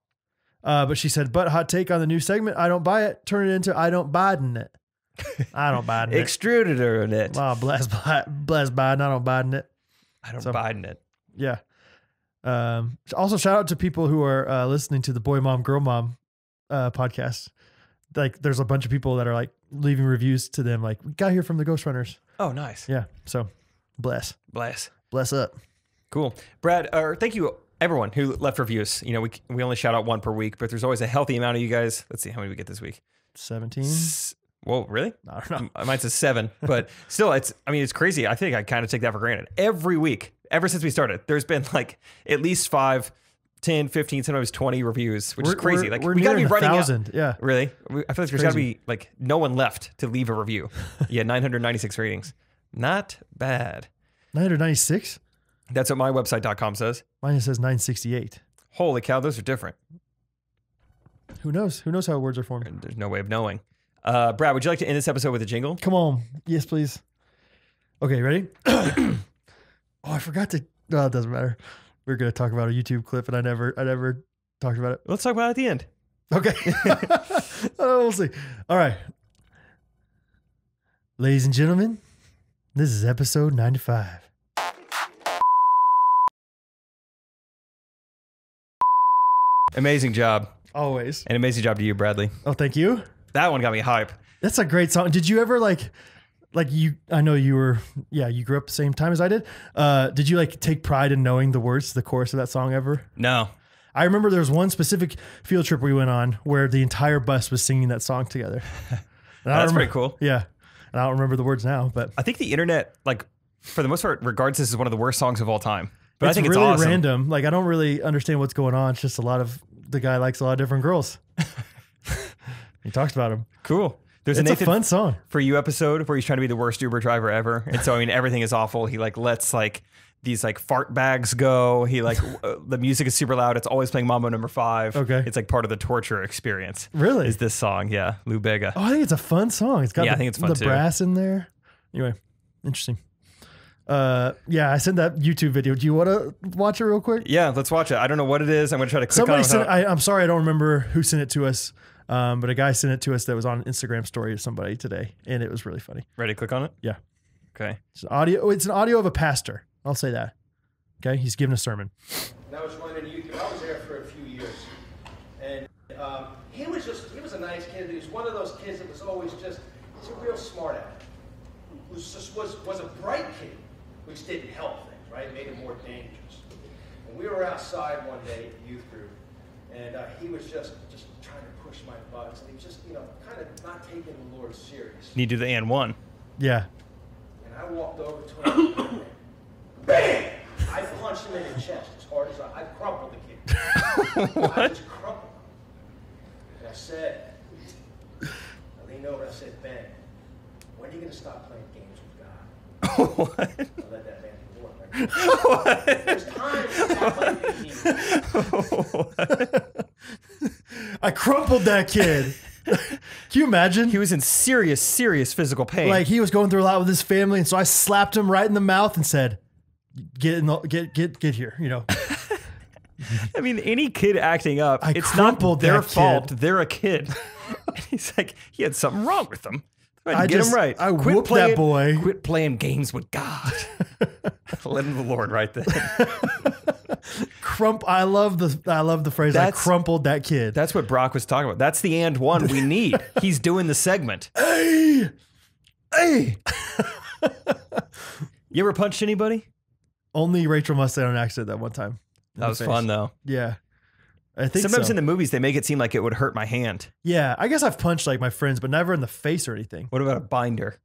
But she said, "But hot take on the new segment. I don't buy it. Turn it into I don't Biden it." I don't Biden it. Extruded her in it. Wow, bless Biden. I don't Biden it. I don't Biden it. Yeah. Also, shout out to people who are listening to the Boy Mom, Girl Mom podcast. Like, there's a bunch of people that are like leaving reviews to them. Like, we got here from the Ghostrunners. Oh, nice. Yeah. So, bless up. Cool, Brad. Thank you, everyone who left reviews. You know, we only shout out one per week, but there's always a healthy amount of you guys. Let's see how many we get this week. 17. Whoa, really? I don't know. Mine says 7, but still, it's crazy. I think I kind of take that for granted. Every week, ever since we started, there's been like at least 5, 10, 15, sometimes 20 reviews, which is crazy. Like, we got to be running 1,000. Yeah. Really? I feel like there's got to be like no one left to leave a review. Yeah, 996 ratings. Not bad. 996? That's what my website.com says. Mine says 968. Holy cow, those are different. Who knows? Who knows how words are formed? There's no way of knowing. Brad, would you like to end this episode with a jingle? Come on. Yes, please. Okay, ready? Oh, I forgot to. No, it doesn't matter. We were going to talk about a YouTube clip, and I never talked about it. Let's talk about it at the end. Okay. We'll see. All right. Ladies and gentlemen, this is episode 95. Amazing job. Always. And amazing job to you, Bradley. Oh, thank you. That one got me hype. That's a great song. Did you ever like you, I know you were, you grew up the same time as I did. Did you like take pride in knowing the words to the chorus of that song ever? No. I remember there was one specific field trip we went on where the entire bus was singing that song together. That's pretty cool. Yeah. And I don't remember the words now, but I think the internet, like, for the most part, regards this as one of the worst songs of all time. But I think really it's awesome. Random. Like, I don't really understand what's going on. It's just the guy likes a lot of different girls. He talks about them. Cool. There's it's a fun song for you episode where he's trying to be the worst Uber driver ever. And so, I mean, everything is awful. He like lets like these like fart bags go. He like, the music is super loud. It's always playing Mambo No. 5. Okay. It's like part of the torture experience. Really? Is this song. Yeah. Lou Bega. Oh, I think it's a fun song. It's got I think it's fun the too. brass in there. Anyway, interesting. I sent that YouTube video. Do you want to watch it real quick? Yeah, let's watch it. I don't know what it is. I'm going to try to click on it. I'm sorry, I don't remember who sent it to us. But a guy sent it to us that was on Instagram story to somebody today, and it was really funny. Ready to click on it? Yeah. Okay. It's an audio of a pastor. I'll say that. Okay. He's giving a sermon. That was running YouTube. I was there for a few years. And he was a nice kid. He was one of those kids that was always he's a real smart aleck. Was a bright kid, which didn't help things, right? It made it more dangerous. And we were outside one day at the youth group, and he was just trying to push my buttons. And he was just, kind of not taking the Lord serious. Need to do the and one. Yeah. And I walked over to him, and bam! I punched him in the chest as hard as I crumpled the kid. What? I just crumpled him. And I said, I leaned over and I said, Ben, when are you going to stop playing games with God? What? I let that man be Lord, right? What? There's times to stop playing games. I crumpled that kid. Can you imagine? He was in serious, serious physical pain. Like, he was going through a lot with his family, and so I slapped him right in the mouth and said, get here, I mean, any kid acting up, it's not their fault. They're a kid. And he's like, he had something wrong with them. Get him right. I whooped that boy. Quit playing games with God. Let him the Lord right there. I love the phrase. I crumpled that kid. That's what Brock was talking about. That's the and one we need. He's doing the segment. Hey. You ever punched anybody? Only Rachel Mustang on accident that one time. That was fun though. Yeah. I think sometimes in the movies they make it seem like it would hurt my hand. Yeah, I guess I've punched like my friends, but never in the face or anything. What about a binder?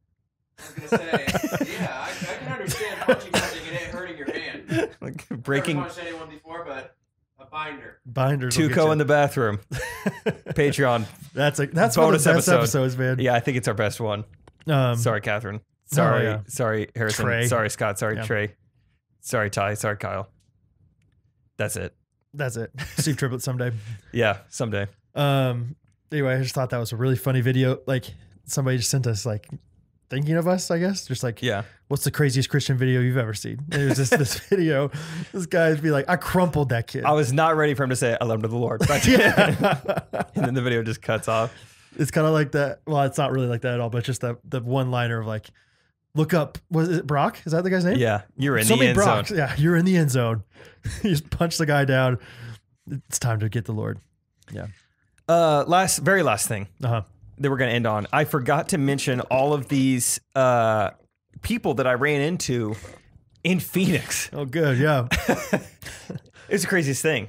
I was gonna say, yeah, I can understand punching something and it hurting your hand. Like breaking. I've never punched anyone before, but a binder. Binders. Tuco in the bathroom. Patreon. That's bonus one of the best episodes, man. Yeah, I think it's our best one. Sorry, Catherine. Sorry, sorry, Harrison. Trey. Sorry, Scott. Sorry, Trey. Sorry, Ty. Sorry, Kyle. That's it. Steve Triplett someday. Yeah, someday. Anyway, I just thought that was a really funny video. Like, somebody just sent us like thinking of us, I guess. Just like, what's the craziest Christian video you've ever seen? And it was just this video. This guy'd be like, I crumpled that kid. I was not ready for him to say, I love him to the Lord. And then the video just cuts off. It's kind of like that. Well, it's not really like that at all, but just the one liner of like, look up. Was it Brock? Is that the guy's name? Yeah, you're in the end zone. Yeah, you're in the end zone. You just punch the guy down. It's time to get the Lord. Yeah. Very last thing that we're going to end on. I forgot to mention all of these people that I ran into in Phoenix. Oh, good. Yeah. It's the craziest thing.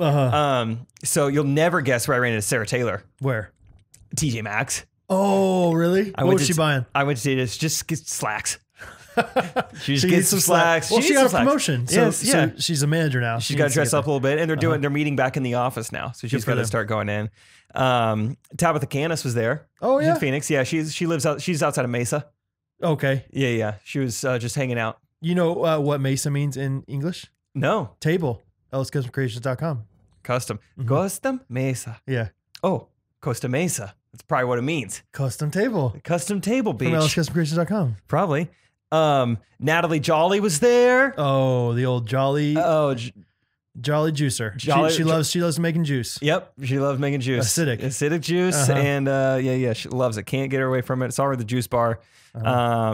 So you'll never guess where I ran into Sarah Taylor. Where? TJ Maxx. Oh, really? What was she buying? I went to just get slacks. She She needs some slacks. Well, she got a promotion. So, Yes, yeah. so she's a manager now. She's got to dress up a little bit, and they're meeting back in the office now. So she's got to start going in. Tabitha Canis was there. Oh, She's yeah. in Phoenix. Yeah, she's outside of Mesa. Okay. Yeah. She was just hanging out. You know what Mesa means in English? No. Table. LSCustomCreations.com. Custom. Custom Mesa. Yeah. Oh, Costa Mesa. That's probably what it means. Custom table. Custom table beach. From LSCustomCreations.com. Probably. Natalie Jolly was there. Oh, the old Jolly. Oh, Jolly juicer. She loves making juice. Yep, she loves making juice. Acidic juice, and yeah, she loves it. Can't get her away from it. Saw her at the juice bar.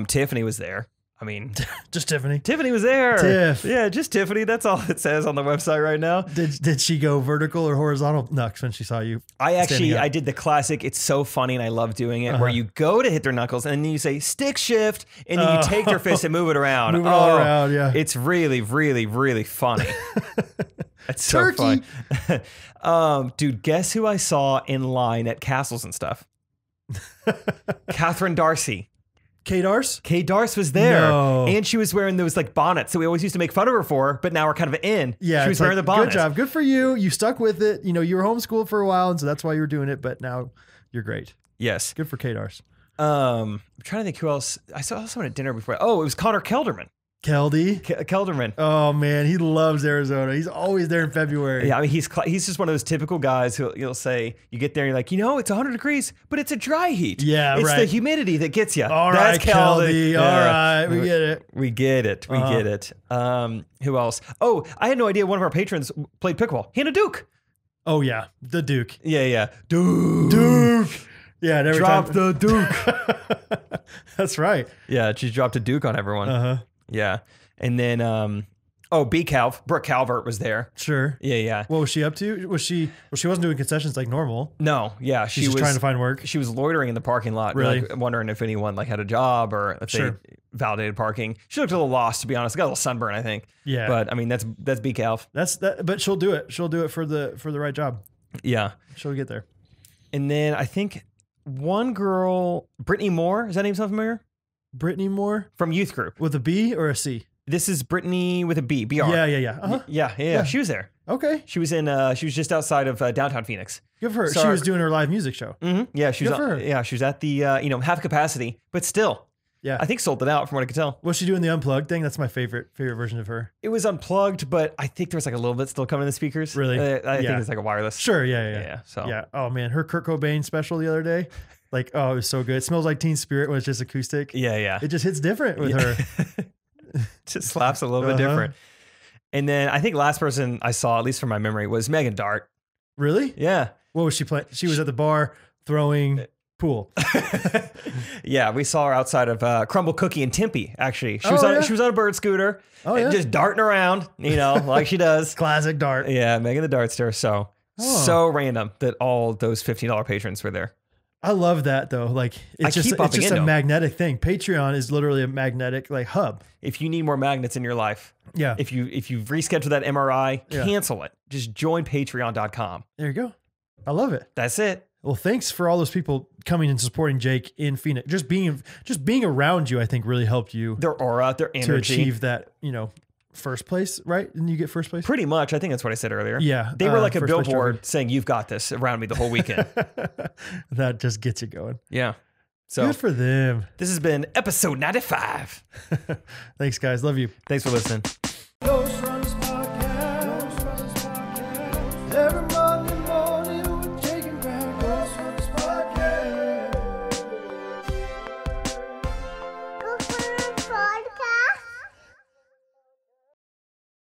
Tiffany was there. I mean, just Tiffany. Tiffany was there. Tiff. Yeah, just Tiffany. That's all it says on the website right now. Did she go vertical or horizontal knucks when she saw you? I did the classic. It's so funny, and I love doing it. Where you go to hit their knuckles, and then you say stick shift, and then you take their fist and move it around. Move it all around. Yeah, it's really, really, really funny. It's so fun. Dude, guess who I saw in line at castles and stuff? Catherine Darcy. Kay Darce? Kay Darce was there. No. And she was wearing those like bonnets that we always used to make fun of her for, but now we're kind of in. Yeah. She was wearing the bonnet. Good job. Good for you. You stuck with it. You know, you were homeschooled for a while, and so that's why you were doing it, but now you're great. Yes. Good for Kay Darce. I'm trying to think who else. I saw someone at dinner before. Oh, it was Connor Kelderman. Kelderman. Oh man, he loves Arizona. He's always there in February. Yeah, I mean he's just one of those typical guys who'll say, you get there and you're like, it's 100 degrees, but it's a dry heat. Yeah, it's right. the humidity that gets you. All That's right, Keldy. Yeah. All right, we get it. We get it. Who else? Oh, I had no idea one of our patrons played pickleball. Hannah Duke. Oh yeah, the Duke. Yeah. Duke. Yeah, and every Drop time. the Duke. That's right. Yeah, she dropped a Duke on everyone. Yeah. And then, B Calv, Brooke Calvert was there. Sure. Yeah. What was she up to? She wasn't doing concessions like normal. No. Yeah. She was trying to find work. She was loitering in the parking lot. Really? Like, wondering if anyone like had a job or if they validated parking. She looked a little lost, to be honest. Got a little sunburn, I think. Yeah. But I mean, that's B Calv. But she'll do it. She'll do it for the right job. Yeah. She'll get there. And then I think one girl, Brittany Moore, does that name sound familiar? Brittany Moore? From youth group. With a B or a C? This is Brittany with a B, BR. Yeah. Yeah. She was there. Okay. She was just outside of downtown Phoenix. Good for her. She was doing her live music show. Mm-hmm. Yeah, she was at the half capacity, but still. Yeah. I think sold it out from what I could tell. Was she doing the unplugged thing? That's my favorite version of her. It was unplugged, but I think there was like a little bit still coming in the speakers. Really? I think it's like a wireless. Sure. Yeah. So. Yeah. Oh man, her Kurt Cobain special the other day. Like, oh, it was so good. It smells like Teen Spirit when it's just acoustic. Yeah. It just hits different with her. Just slaps a little bit different. And then I think last person I saw, at least from my memory, was Megan Dart. Really? Yeah. What was she playing? She was at the bar throwing pool. Yeah, we saw her outside of Crumble Cookie in Tempe, actually. She was on a bird scooter. Oh, yeah. Just darting around, like she does. Classic Dart. Yeah, Megan the Dartster. So random that all those $15 patrons were there. I love that though. Like it's just a magnetic thing. Patreon is literally a magnetic like hub. If you need more magnets in your life, if you've rescheduled that MRI, cancel it. Just join patreon.com. There you go. I love it. That's it. Well, thanks for all those people coming and supporting Jake in Phoenix. Just being around you, I think really helped you. Their aura, their energy. To achieve that, first place, right? Didn't you get first place? Pretty much. I think that's what I said earlier. Yeah. They were like a billboard saying, "You've got this," around me the whole weekend. That just gets you going. Yeah. So good for them. This has been episode 95. Thanks, guys. Love you. Thanks for listening.